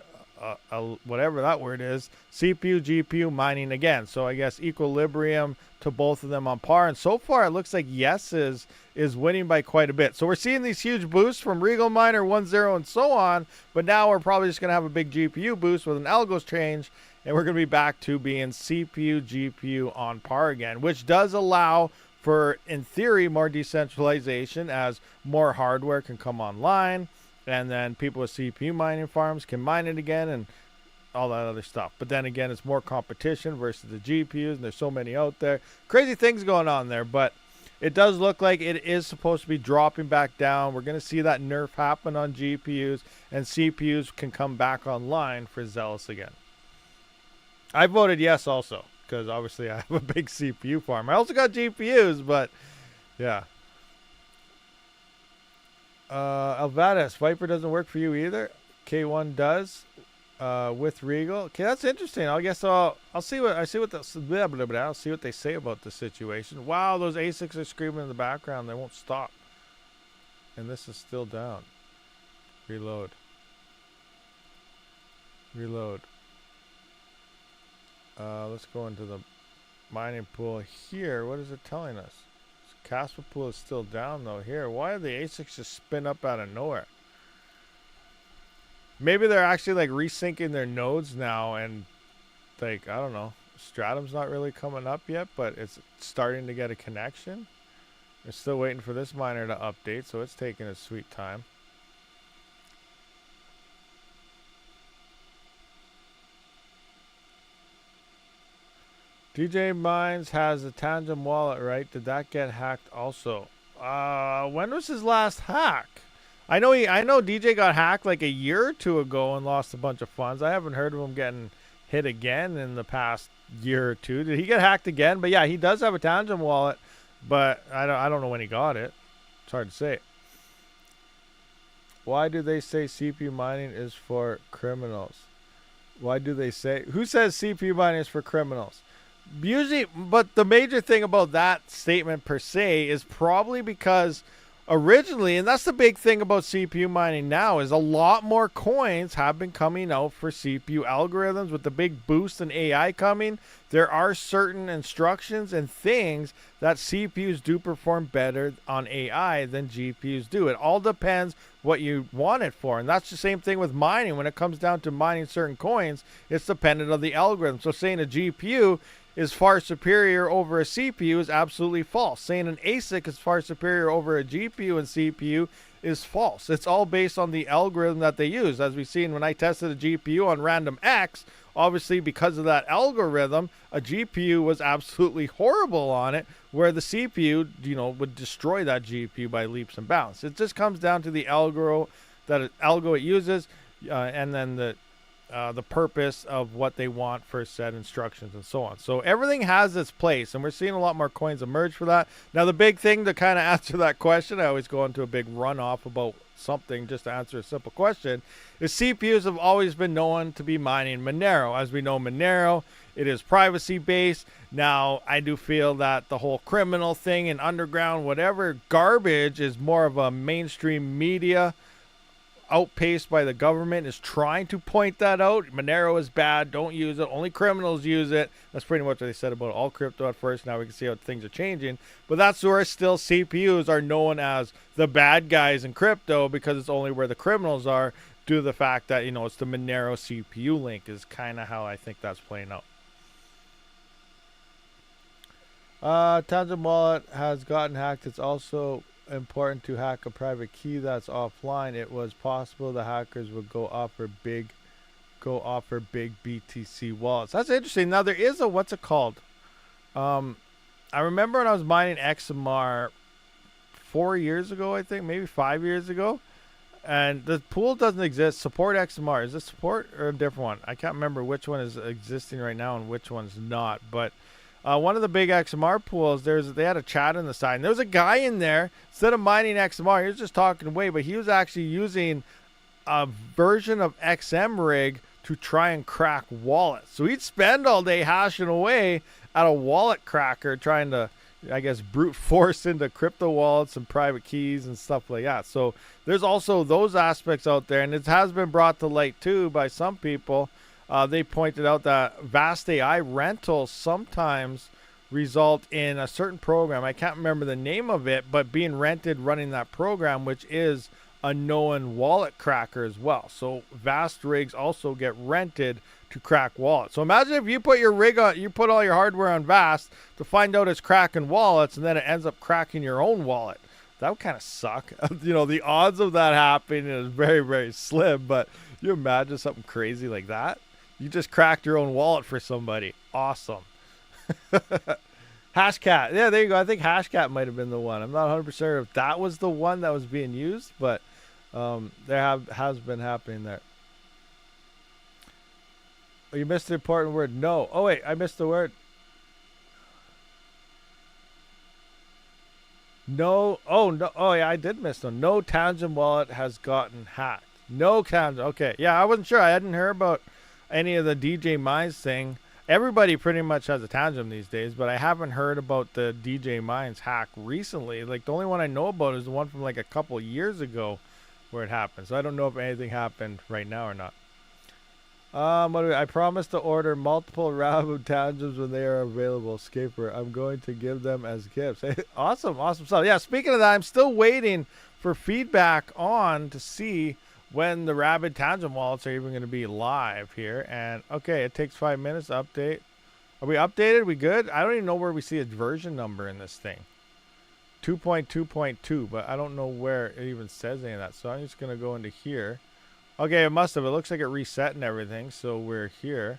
whatever that word is, CPU, GPU mining again. So I guess equilibrium to both of them on par. And so far, it looks like yes is winning by quite a bit. So we're seeing these huge boosts from Regal Miner 1.0 and so on. But now we're probably just going to have a big GPU boost with an algos change. And we're going to be back to being CPU, GPU on par again, which does allow for, in theory, more decentralization as more hardware can come online. And then people with CPU mining farms can mine it again. And all that other stuff. But then again, it's more competition versus the GPUs, and there's so many out there. Crazy things going on there, but it does look like it is supposed to be dropping back down. We're going to see that nerf happen on GPUs, and CPUs can come back online for Zealous again. I voted yes also, because obviously I have a big CPU farm. I also got GPUs, but yeah. Alvadas, Viper doesn't work for you either. K1 does with Regal. Okay, that's interesting. I guess I'll see what I'll see what they say about the situation. Wow, those ASICs are screaming in the background. They won't stop. And this is still down. Reload. Reload. Let's go into the mining pool here. What is it telling us? Kaspa pool is still down though here. Why are the ASICs just spin up out of nowhere? Maybe they're actually like resyncing their nodes now, and like, I don't know, Stratum's not really coming up yet, but it's starting to get a connection. We're still waiting for this miner to update, so it's taking its sweet time. DJ Mines has a Tangent wallet, right? Did that get hacked also? When was his last hack? I know DJ got hacked like a year or two ago and lost a bunch of funds. I haven't heard of him getting hit again in the past year or two. Did he get hacked again? But yeah, he does have a Tangent wallet, but I don't know when he got it. It's hard to say. Why do they say CPU mining is for criminals? Why do they say? Who says CPU mining is for criminals? Usually, but the major thing about that statement per se is probably because originally, and that's the big thing about CPU mining now, is a lot more coins have been coming out for CPU algorithms. With the big boost in AI coming, there are certain instructions and things that CPUs do perform better on AI than GPUs do. It all depends what you want it for, and that's the same thing with mining. When it comes down to mining certain coins, it's dependent on the algorithm. So saying a GPU is far superior over a CPU is absolutely false. Saying an ASIC is far superior over a GPU and CPU is false. It's all based on the algorithm that they use. As we've seen when I tested a GPU on Random X, obviously because of that algorithm, a GPU was absolutely horrible on it, where the CPU, would destroy that GPU by leaps and bounds. It just comes down to the algo it uses, and then the purpose of what they want for said instructions and so on. So everything has its place, and we're seeing a lot more coins emerge for that. Now, the big thing to kind of answer that question, I always go into a big runoff about something just to answer a simple question, is CPUs have always been known to be mining Monero. As we know, Monero, it is privacy based. Now, I do feel that the whole criminal thing and underground, whatever garbage, is more of a mainstream media outpaced by the government is trying to point that out. Monero is bad, don't use it, only criminals use it. That's pretty much what they said about all crypto at first. Now we can see how things are changing, but that's where still CPUs are known as the bad guys in crypto, because it's only where the criminals are, due to the fact that it's the Monero CPU link is kind of how I think that's playing out. Tangent wallet has gotten hacked. It's also important to hack a private key that's offline. It was possible the hackers would go offer big BTC wallets. That's interesting. Now there is a, what's it called? I remember when I was mining XMR 4 years ago, I think, maybe 5 years ago, and the pool doesn't exist. Support XMR, is it support or a different one? I can't remember which one is existing right now and which one's not, but one of the big XMR pools, they had a chat on the side, and there was a guy in there. Instead of mining XMR, he was just talking away, but he was actually using a version of XMRig to try and crack wallets. So he'd spend all day hashing away at a wallet cracker, trying to, I guess, brute force into crypto wallets and private keys and stuff like that. So there's also those aspects out there, and it has been brought to light too by some people. They pointed out that vast AI rentals sometimes result in a certain program. I can't remember the name of it, but being rented running that program, which is a known wallet cracker as well. So vast rigs also get rented to crack wallets. So imagine if you put your rig on, you put all your hardware on vast to find out it's cracking wallets, and then it ends up cracking your own wallet. That would kind of suck. The odds of that happening is very, very slim, but you imagine something crazy like that. You just cracked your own wallet for somebody. Awesome. Hashcat. Yeah, there you go. I think Hashcat might have been the one. I'm not 100% sure if that was the one that was being used, but has been happening there. Oh, you missed the important word. No. Oh, wait. I missed the word. No. Oh, no. Oh, yeah. I did miss one. No Tangent wallet has gotten hacked. No Tangent. Okay. Yeah, I wasn't sure. I hadn't heard about any of the DJ Mines thing. Everybody pretty much has a Tangent these days, but I haven't heard about the DJ Mines hack recently. Like, the only one I know about is the one from like a couple years ago where it happened. So I don't know if anything happened right now or not. I promise to order multiple RAB Tangems when they are available. Scaper, I'm going to give them as gifts. Awesome, awesome stuff. Yeah, speaking of that, I'm still waiting for feedback on to see when the Rabid Tangent wallets are even going to be live here. And okay, it takes 5 minutes to update. Are we updated? We good? I don't even know where we see a version number in this thing. 2.2.2, but I don't know where it even says any of that. So I'm just going to go into here. Okay, it must have. It looks like it reset and everything, so we're here.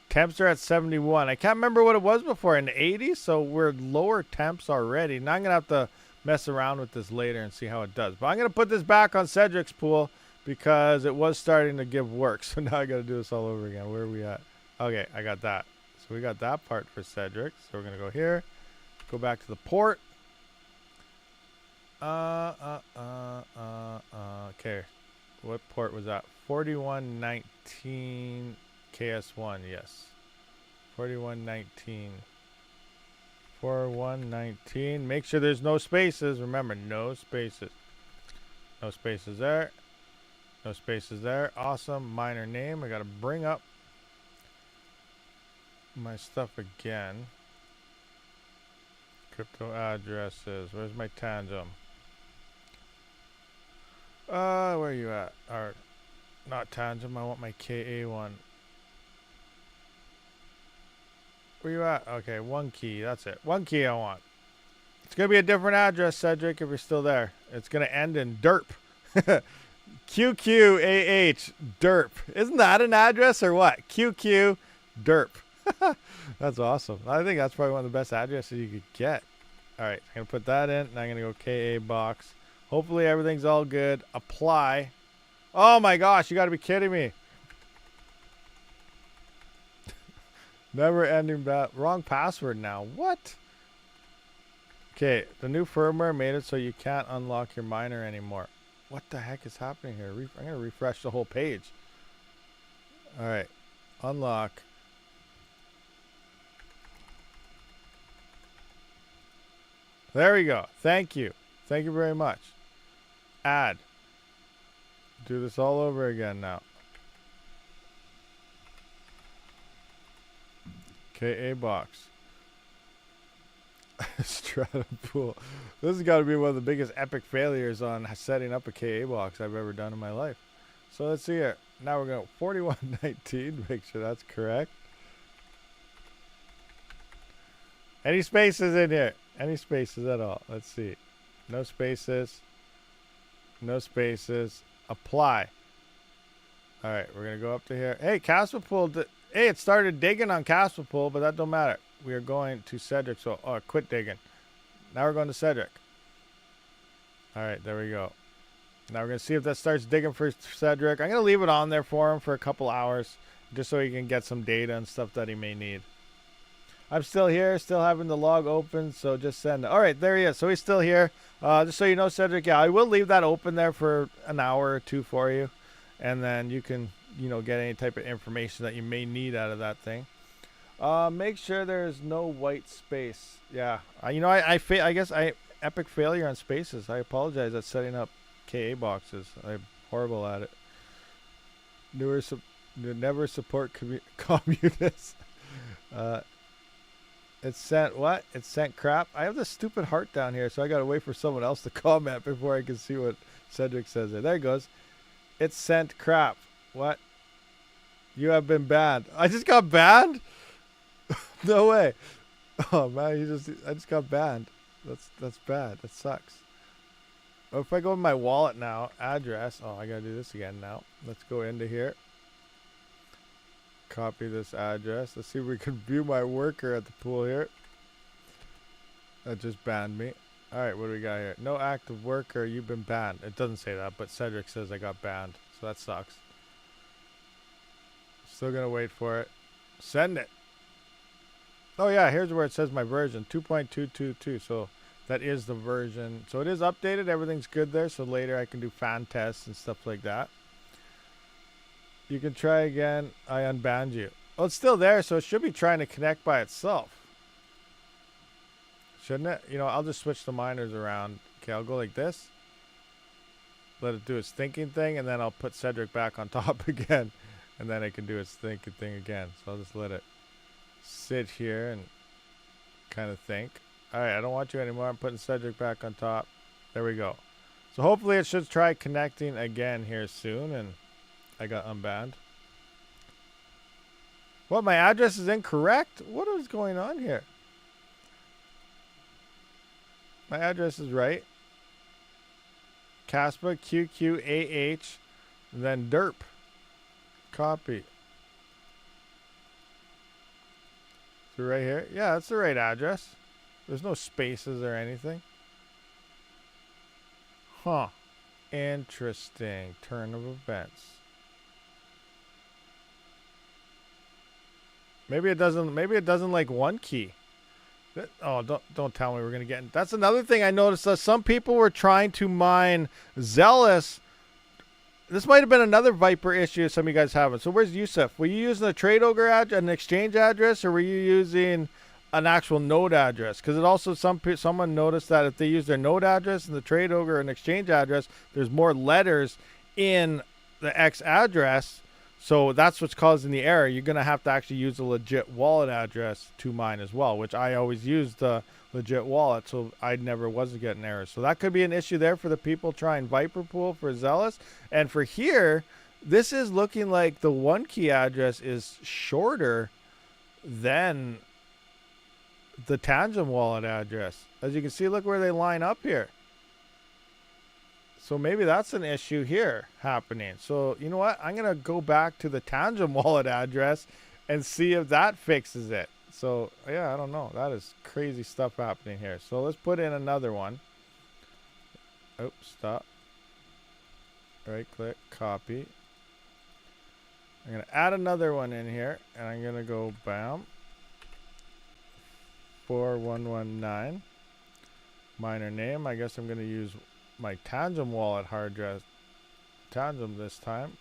Temps are at 71. I can't remember what it was before, in the 80s, so we're lower temps already. Now I'm going to have to mess around with this later and see how it does. But I'm going to put this back on Cedric's pool because it was starting to give work. So now I got to do this all over again. Where are we at? Okay, I got that. So we got that part for Cedric. So we're going to go here. Go back to the port. Okay. What port was that? 4119 KS1, yes. 4119. 4119. Make sure there's no spaces. Remember, no spaces. No spaces there. No spaces there. Awesome. Miner name. I got to bring up my stuff again. Crypto addresses. Where's my Tangem? Where are you at? Or not Tangent, I want my KA one. Where you at? Okay, one key, that's it. One key I want. It's gonna be a different address, Cedric, if you're still there. It's gonna end in derp. QQAH derp. Isn't that an address or what? QQ derp. That's awesome. I think that's probably one of the best addresses you could get. Alright, I'm gonna put that in, and I'm gonna go KA box. Hopefully everything's all good. Apply. Oh my gosh, you gotta be kidding me. Never ending wrong password now. What? Okay, the new firmware made it so you can't unlock your miner anymore. What the heck is happening here? I'm gonna refresh the whole page. Alright. Unlock. There we go. Thank you. Thank you very much. Add. Do this all over again now. KA box. Strata pool. This has got to be one of the biggest epic failures on setting up a KA box I've ever done in my life. So let's see here. Now we're going 4119. Make sure that's correct. Any spaces in here? Any spaces at all? Let's see. No spaces. No spaces. Apply. All right, we're going to go up to here. Hey, Kaspa pool. Hey, it started digging on Kaspa pool, but that don't matter. We are going to Cedric. So, quit digging. Now we're going to Cedric. All right, there we go. Now we're going to see if that starts digging for Cedric. I'm going to leave it on there for him for a couple hours just so he can get some data and stuff that he may need. I'm still here, still having the log open, so just send it. All right, there he is. So he's still here. Just so you know, Cedric, yeah, I will leave that open there for an hour or two for you. And then you can, get any type of information that you may need out of that thing. Make sure there's no white space. Yeah, I guess I epic failure on spaces. I apologize at setting up KA boxes. I'm horrible at it. Never support communists. It sent what? It sent crap. I have this stupid heart down here, so I gotta wait for someone else to comment before I can see what Cedric says there. There it goes. It sent crap. What? You have been banned. I just got banned? No way. Oh man, I just got banned. That's bad. That sucks. Oh, if I go in my wallet now, address. Oh, I gotta do this again now. Let's go into here. Copy this address. Let's see if we can view my worker at the pool here. That just banned me. Alright, what do we got here? No active worker, you've been banned. It doesn't say that, but Cedric says I got banned. So that sucks. Still gonna wait for it. Send it. Oh yeah, here's where it says my version. 2.222. So that is the version. So it is updated. Everything's good there. So later I can do fan tests and stuff like that. You can try again. I unbanned you. Oh, it's still there. So it should be trying to connect by itself. Shouldn't it? You know, I'll just switch the miners around. Okay, I'll go like this. Let it do its thinking thing. And then I'll put Cedric back on top again. And then it can do its thinking thing again. So I'll just let it sit here and kind of think. Alright, I don't want you anymore. I'm putting Cedric back on top. There we go. So hopefully it should try connecting again here soon. And I got unbanned. What? My address is incorrect? What is going on here? My address is right. Kaspa, QQAH, then derp. Copy. So right here? Yeah, that's the right address. There's no spaces or anything. Huh. Interesting. Turn of events. Maybe it doesn't like one key. Oh, don't tell me we're gonna get. That's another thing I noticed. That some people were trying to mine Zealous. This might have been another Viper issue some of you guys haven't. So where's Yusuf? Were you using a trade ogre an exchange address, or were you using an actual node address? Because it also someone noticed that if they use their node address and the trade ogre and exchange address, there's more letters in the X address. So that's what's causing the error. You're going to have to actually use a legit wallet address to mine as well, which I always use the legit wallet, so I never was getting errors. So that could be an issue there for the people trying Viper Pool for Zealous. And for here, this is looking like the one key address is shorter than the Tangent wallet address. As you can see, look where they line up here. So maybe that's an issue here happening. So you know what? I'm going to go back to the Tangent wallet address and see if that fixes it. So yeah, I don't know. That is crazy stuff happening here. So let's put in another one. Oops, stop. Right click, copy. I'm going to add another one in here. And I'm going to go bam. 4119. Miner name. I guess I'm going to use my Tangent wallet hard drive. Tangent this time.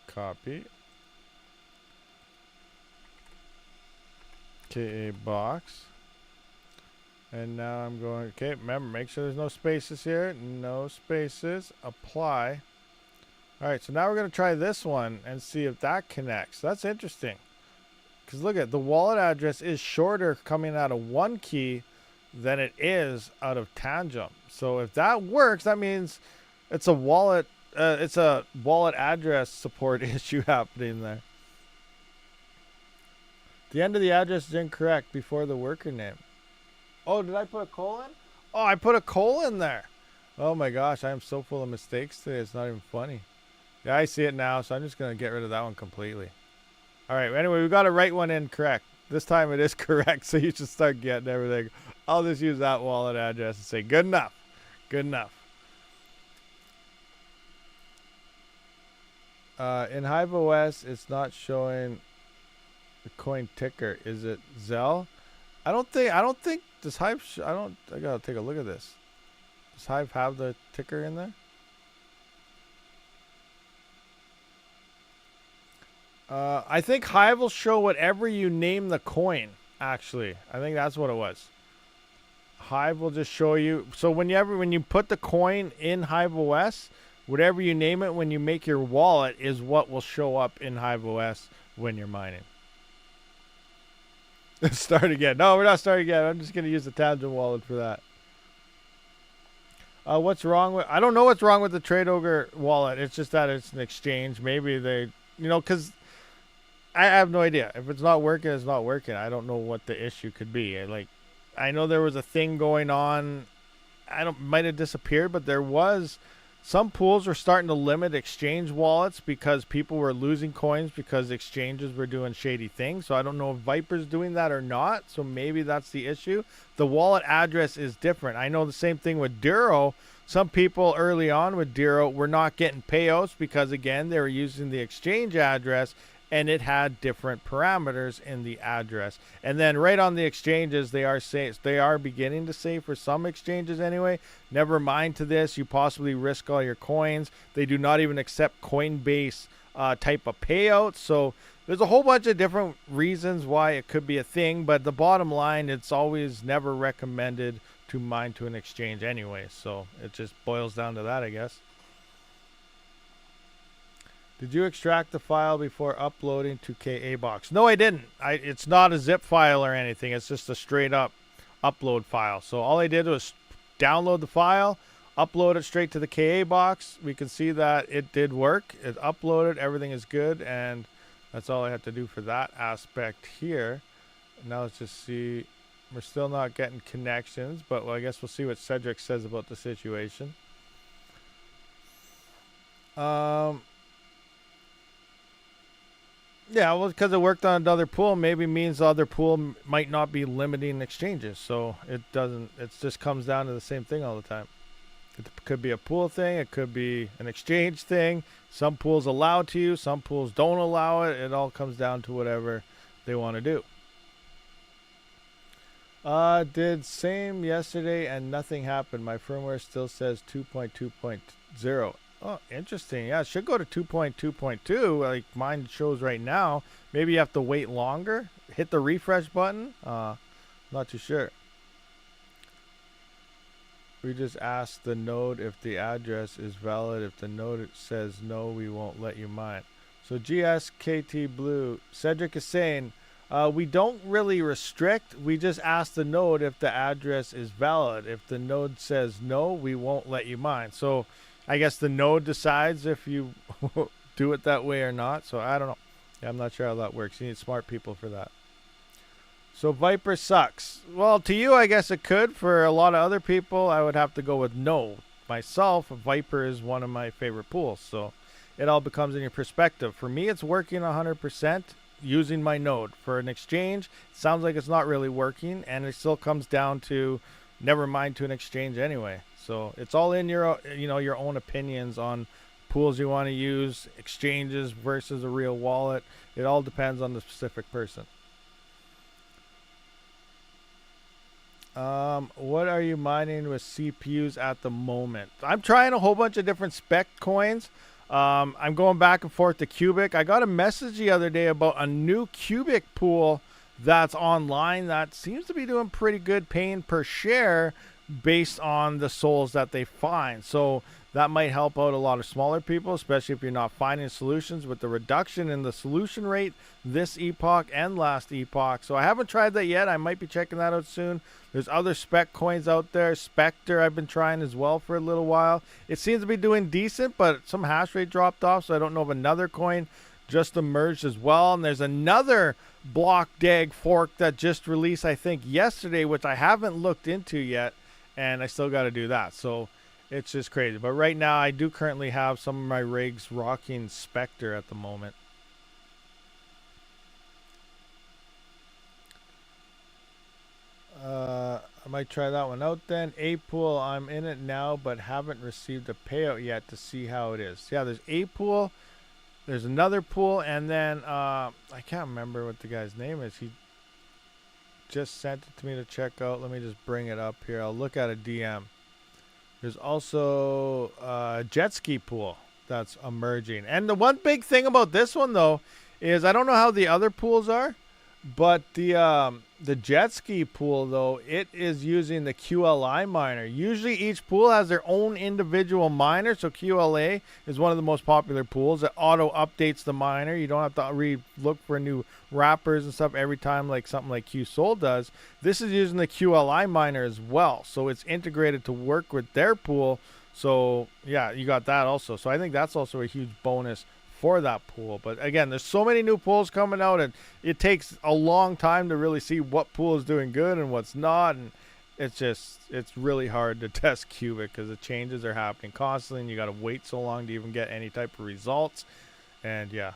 Copy. KA box. And now I'm going, okay, remember, make sure there's no spaces here. No spaces. Apply. Alright, so now we're going to try this one and see if that connects. That's interesting. Because look at the wallet address is shorter coming out of one key than it is out of Tangent. So if that works, that means it's a wallet address support issue happening there. The end of the address is incorrect before the worker name. Oh, did I put a colon? Oh, I put a colon there. Oh my gosh, I am so full of mistakes today. It's not even funny. Yeah, I see it now, so I'm just going to get rid of that one completely. All right, anyway, we got to write one in correct. This time it is correct, so you should start getting everything. I'll just use that wallet address and say, good enough. Good enough. In HiveOS, it's not showing the coin ticker. Is it Zell? I don't think does Hive I gotta take a look at this. Does Hive have the ticker in there? I think Hive will show whatever you name the coin, actually. I think that's what it was. Hive will just show you. So when you put the coin in HiveOS, whatever you name it when you make your wallet is what will show up in HiveOS when you're mining. Let's start again. No, we're not starting again. I'm just going to use the Tangent wallet for that. What's wrong with... I don't know what's wrong with the Trade Ogre wallet. It's just that it's an exchange. Maybe they... You know, because I have no idea. If it's not working, it's not working. I don't know what the issue could be. I know there was a thing going on. Might have disappeared, but there was some pools were starting to limit exchange wallets because people were losing coins because exchanges were doing shady things. So I don't know if Viper's doing that or not. So maybe that's the issue. The wallet address is different. I know the same thing with Duro. Some people early on with Duro were not getting payouts because, again, they were using the exchange address and it had different parameters in the address. And then right on the exchanges, they are beginning to say, for some exchanges anyway, never mind to this, you possibly risk all your coins. They do not even accept Coinbase type of payouts. So there's a whole bunch of different reasons why it could be a thing, but the bottom line, it's always never recommended to mine to an exchange anyway. So it just boils down to that, I guess. Did you extract the file before uploading to KA box? No, I didn't. It's not a zip file or anything. It's just a straight up upload file. So all I did was download the file, upload it straight to the KA box. We can see that it did work. It uploaded. Everything is good. And that's all I had to do for that aspect here. Now let's just see. We're still not getting connections, but well, I guess we'll see what Cedric says about the situation. Yeah, well, because it worked on another pool, maybe means the other pool might not be limiting exchanges. So it doesn't, it just comes down to the same thing all the time. It could be a pool thing. It could be an exchange thing. Some pools allow to you. Some pools don't allow it. It all comes down to whatever they want to do. Did same yesterday and nothing happened. My firmware still says 2.2.0. Oh, interesting. Yeah, it should go to 2.2.2 like mine shows right now. Maybe you have to wait longer. Hit the refresh button. Not too sure. We just asked the node if the address is valid. If the node says no, we won't let you mine. So GSKT Blue, Cedric is saying, we don't really restrict. We just ask the node if the address is valid. If the node says no, we won't let you mine. So I guess the node decides if you do it that way or not. So I don't know. Yeah, I'm not sure how that works. You need smart people for that. So Viper sucks. Well, to you, I guess it could. For a lot of other people, I would have to go with no. Myself, Viper is one of my favorite pools. So it all becomes in your perspective. For me, it's working 100% using my node. For an exchange, it sounds like it's not really working. And it still comes down to never mind to an exchange anyway. So it's all in your, your own opinions on pools you want to use, exchanges versus a real wallet. It all depends on the specific person. What are you mining with CPUs at the moment? I'm trying a whole bunch of different spec coins. I'm going back and forth to Cubic. I got a message the other day about a new Cubic pool that's online that seems to be doing pretty good paying per share based on the souls that they find. So that might help out a lot of smaller people, especially if you're not finding solutions with the reduction in the solution rate this epoch and last epoch. So I haven't tried that yet. I might be checking that out soon. There's other spec coins out there. Spectre I've been trying as well for a little while. It seems to be doing decent, but some hash rate dropped off, so I don't know if another coin just emerged as well. And there's another block DAG fork that just released, I think, yesterday, which I haven't looked into yet. And I still got to do that. So it's just crazy. But right now, I do currently have some of my rigs rocking Spectre at the moment. I might try that one out then. A pool, I'm in it now, but haven't received a payout yet to see how it is. Yeah, there's a pool. There's another pool. And then I can't remember what the guy's name is. He just sent it to me to check out. Let me just bring it up here. I'll look at a DM. There's also a jet ski pool that's emerging. And the one big thing about this one, though, is I don't know how the other pools are, but the jet ski pool, though, it is using the QLI miner. Usually each pool has their own individual miner, so QLA is one of the most popular pools that auto updates the miner. You don't have to look for new wrappers and stuff every time like something like QSoul does. This is using the QLI miner as well, so it's integrated to work with their pool. So yeah, you got that also. So I think that's also a huge bonus for that pool. But again, there's so many new pools coming out, and it takes a long time to really see what pool is doing good and what's not, and it's really hard to test Cubic because the changes are happening constantly, and you got to wait so long to even get any type of results. And yeah,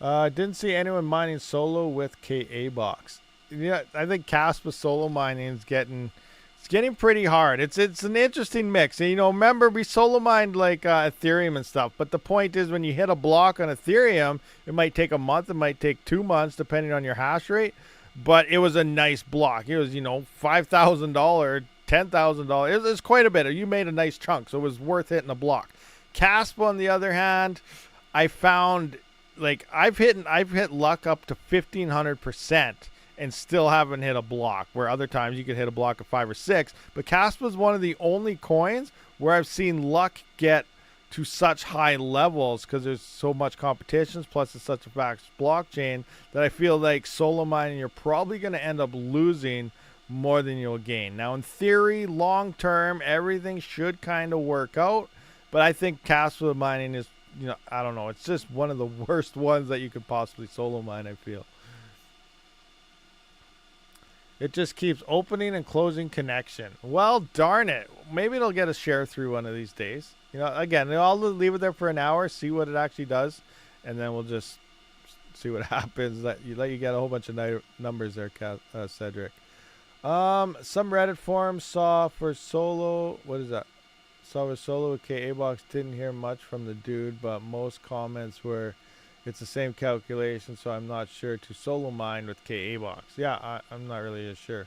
I didn't see anyone mining solo with KA box. Yeah, I think Kaspa solo mining is getting pretty hard. It's an interesting mix. And, remember we solo mined like Ethereum and stuff, but the point is when you hit a block on Ethereum, it might take a month, it might take 2 months depending on your hash rate. But it was a nice block. It was, $5,000, $10,000. It was quite a bit. You made a nice chunk, so it was worth hitting a block. Kaspa, on the other hand, I found like I've hit luck up to 1,500% and still haven't hit a block. Where other times you could hit a block of 5 or 6. But Kaspa is one of the only coins where I've seen luck get to such high levels because there's so much competition, plus it's such a fast blockchain that I feel like solo mining you're probably going to end up losing more than you'll gain. Now in theory, long term, everything should kind of work out, but I think Kaspa mining is, I don't know, it's just one of the worst ones that you could possibly solo mine, I feel. It just keeps opening and closing connection. Well, darn it. Maybe it'll get a share through one of these days. Again, I'll leave it there for an hour, see what it actually does, and then we'll just see what happens. Let you get a whole bunch of numbers there, Cedric. Some Reddit forums saw for solo. What is that? Saw for solo with KA box. Didn't hear much from the dude, but most comments were, it's the same calculation, so I'm not sure to solo mine with KA box. Yeah, I'm not really sure.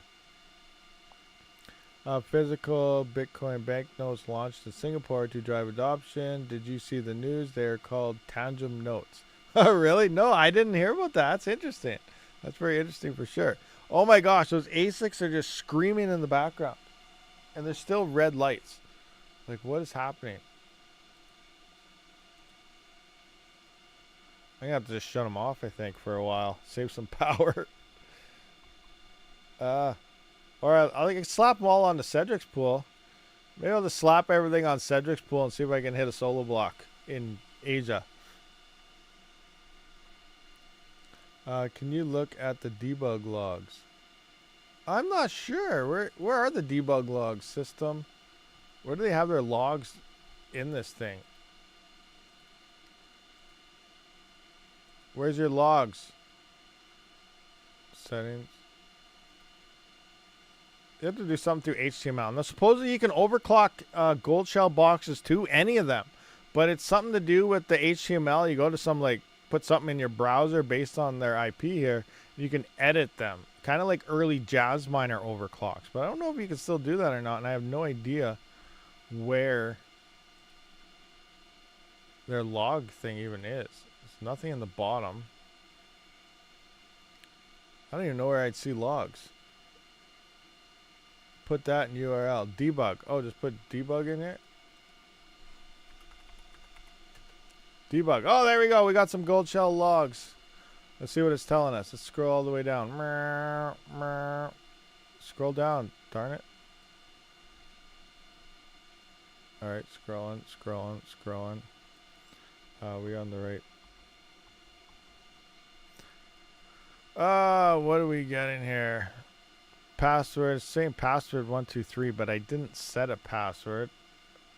Physical Bitcoin banknotes launched in Singapore to drive adoption. Did you see the news? They're called Tangem notes. Oh, really? No, I didn't hear about that. That's interesting. That's very interesting for sure. Oh my gosh, those ASICs are just screaming in the background. And there's still red lights. Like, what is happening? I'm going to have to just shut them off, I think, for a while. Save some power. Or I can slap them all onto Cedric's pool. Maybe I'll just slap everything on Cedric's pool and see if I can hit a solo block in Asia. Can you look at the debug logs? I'm not sure. Where are the debug logs, system? Where do they have their logs in this thing? Where's your logs? Settings. You have to do something through HTML. Now, supposedly you can overclock gold shell boxes too, any of them. But it's something to do with the HTML. You go to some, put something in your browser based on their IP here. You can edit them. Kind of like early jazz miner overclocks. But I don't know if you can still do that or not. And I have no idea where their log thing even is. There's nothing in the bottom. I don't even know where I'd see logs. Put that in URL. Debug. Oh, just put debug in here. Debug. Oh, there we go. We got some gold shell logs. Let's see what it's telling us. Let's scroll all the way down. Scroll down. Darn it. All right, scrolling. We on the right. What do we get in here? Password, same password 123, but I didn't set a password.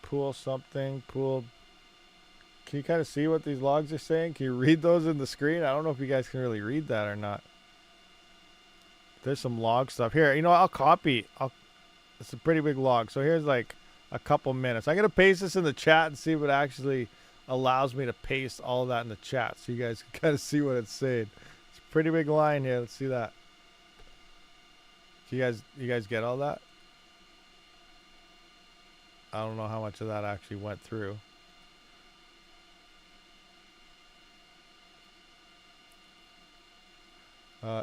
Pool something, pool. Can you kind of see what these logs are saying? Can you read those in the screen? I don't know if you guys can really read that or not. There's some log stuff here. I'll copy. It's a pretty big log. So here's like a couple minutes. I'm going to paste this in the chat and see if it actually allows me to paste all of that in the chat so you guys can kind of see what it's saying. It's a pretty big line here. Let's see that. You guys get all that? I don't know how much of that actually went through.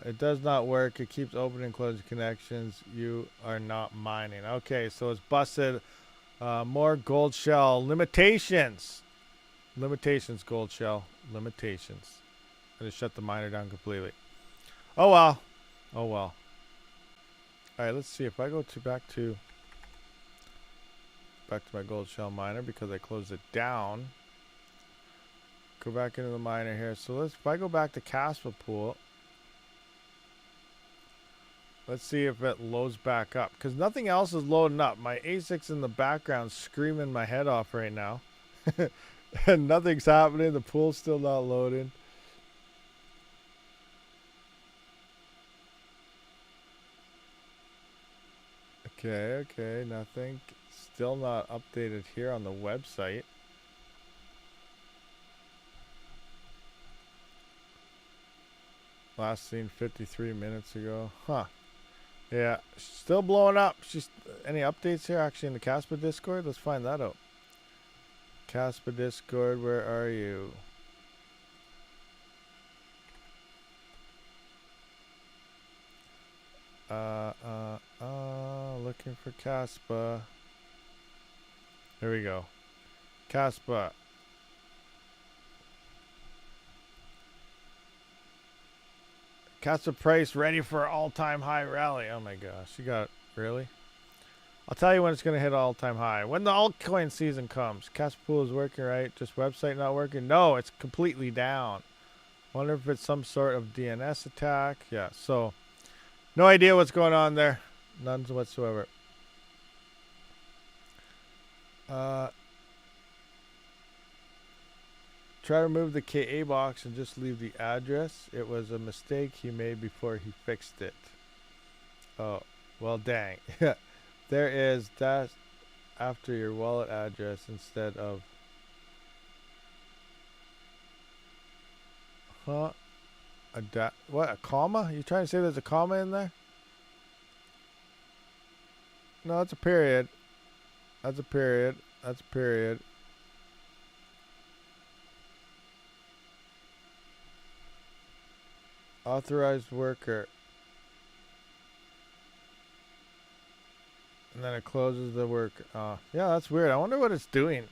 It does not work. It keeps opening and closing connections. You are not mining. Okay, so it's busted. More gold shell limitations. Limitations, gold shell. Limitations. I just shut the miner down completely. Oh well. Oh well. All right, let's see if I go back to my gold shell miner because I closed it down. Go back into the miner here. So if I go back to Kaspa pool, Let's see if it loads back up, because nothing else is loading up. My ASIC's in the background screaming my head off right now. And nothing's happening. The pool's still not loading. Okay, nothing. Still not updated here on the website. Last seen 53 minutes ago. Huh. Yeah, still blowing up. Any updates here actually in the Kaspa Discord? Let's find that out. Kaspa Discord, where are you? Looking for Kaspa. There we go. Kaspa. Kaspa price ready for all-time high rally. Oh my gosh, you got really? I'll tell you when it's gonna hit all-time high. When the altcoin season comes. Kaspa pool is working, right? Just website not working? No, it's completely down. Wonder if it's some sort of DNS attack. Yeah, so no idea what's going on there. None whatsoever. Try to remove the KA box and just leave the address. It was a mistake he made before he fixed it. Oh, well, dang. There is that after your wallet address instead of... Huh? What, a comma? You trying to say there's a comma in there? No, it's a period. That's a period. That's a period. Authorized worker. And then it closes the work. Yeah, that's weird. I wonder what it's doing.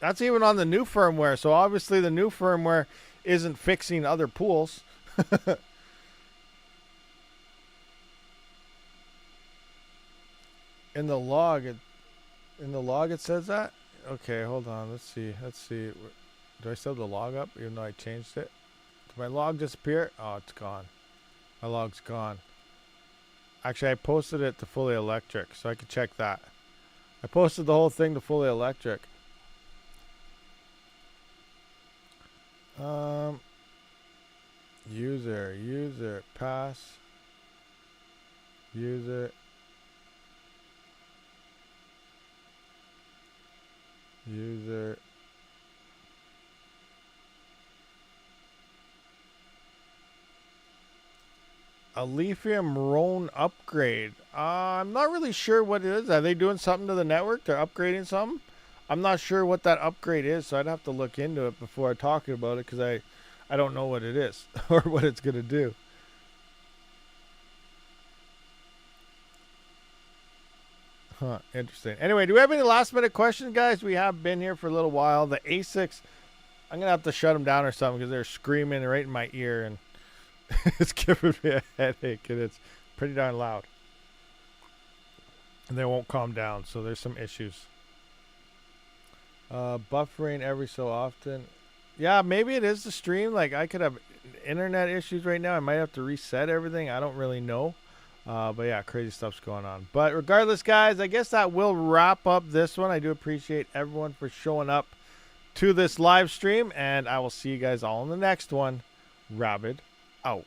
That's even on the new firmware. So obviously the new firmware isn't fixing other pools. In the log, it says that. Okay, hold on. Let's see. Do I still have the log up? Even though I changed it. Did my log disappear? Oh, it's gone. My log's gone. Actually, I posted it to fully electric, so I could check that. I posted the whole thing to fully electric. User, pass. User. A lithium roan upgrade. I'm not really sure what it is. Are they doing something to the network? They're upgrading something? I'm not sure what that upgrade is, so I'd have to look into it before talking about it, because I don't know what it is or what it's going to do. Huh, interesting. Anyway, do we have any last minute questions, guys? We have been here for a little while. The ASICs, I'm going to have to shut them down or something, because they're screaming right in my ear, and it's giving me a headache, and it's pretty darn loud. And they won't calm down, so there's some issues. Buffering every so often. Yeah, maybe it is the stream. Like, I could have internet issues right now. I might have to reset everything. I don't really know. But yeah, crazy stuff's going on. But regardless, guys, I guess that will wrap up this one. I do appreciate everyone for showing up to this live stream, and I will see you guys all in the next one. Rabid out.